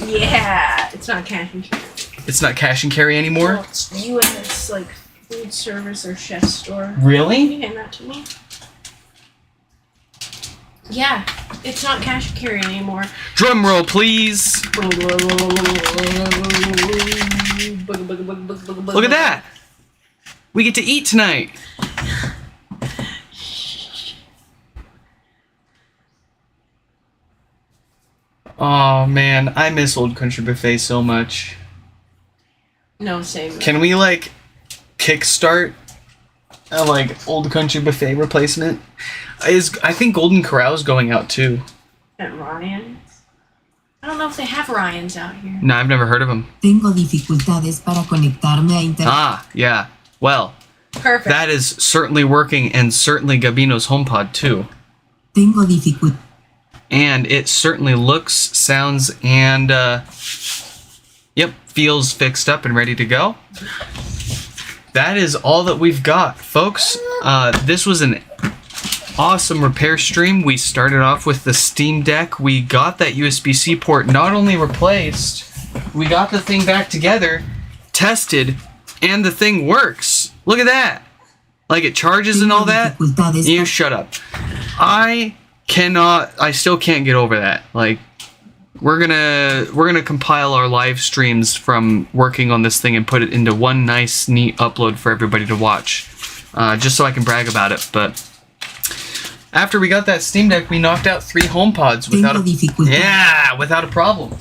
Yeah, it's not Cash and Carry. It's not Cash and Carry anymore? No, it's U.S. like food service or chef store. Really? Can you hand that to me? Yeah, it's not Cash and Carry anymore. Drum roll, please. Look Look at that. We get to eat tonight. Oh man, I miss Old Country Buffet so much. No, same. Can we like kickstart a like Old Country Buffet replacement? I think Golden Corral's going out too. At Ryan's? I don't know if they have Ryan's out here. No, I've never heard of them. Tengo dificultades para conectarme a internet. Ah, yeah. Well, Perfect. that is certainly working, and certainly Gabino's HomePod too. Tengo dificultades. And it certainly looks, sounds, and feels fixed up and ready to go. That is all that we've got, folks. This was an awesome repair stream. We started off with the Steam Deck. We got that USB-C port not only replaced, we got the thing back together, tested, and the thing works. Look at that. Like it charges and all that. You shut up. I still can't get over that. Like we're gonna compile our live streams from working on this thing and put it into one nice neat upload for everybody to watch, just so I can brag about it. But after we got that Steam Deck, we knocked out 3 HomePods without a problem.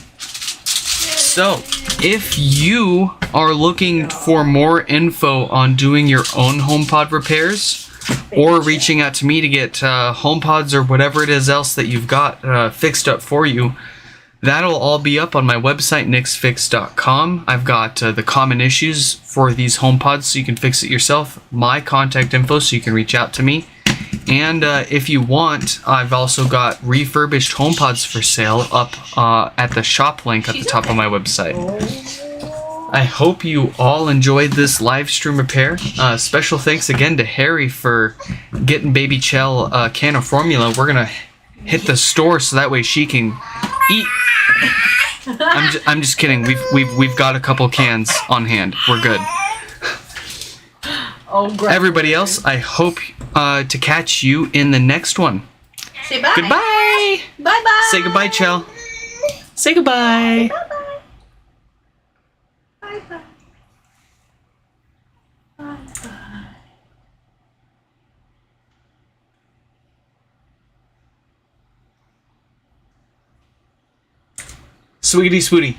So if you are looking for more info on doing your own HomePod repairs, or reaching out to me to get HomePods or whatever it is else that you've got fixed up for you, that'll all be up on my website, nixfix.com. I've got the common issues for these HomePods so you can fix it yourself, my contact info so you can reach out to me. And if you want, I've also got refurbished HomePods for sale up at the shop link at the top of my website. I hope you all enjoyed this live stream repair. Special thanks again to Harry for getting Baby Chell a can of formula. We're gonna hit the store so that way she can eat. I'm just kidding. We've got a couple cans on hand. We're good. Oh, great. Everybody else, I hope to catch you in the next one. Say bye. Goodbye. Bye bye. Say goodbye, Chell. Say goodbye. Bye bye. Bye bye. Bye bye. Sweetie, sweetie.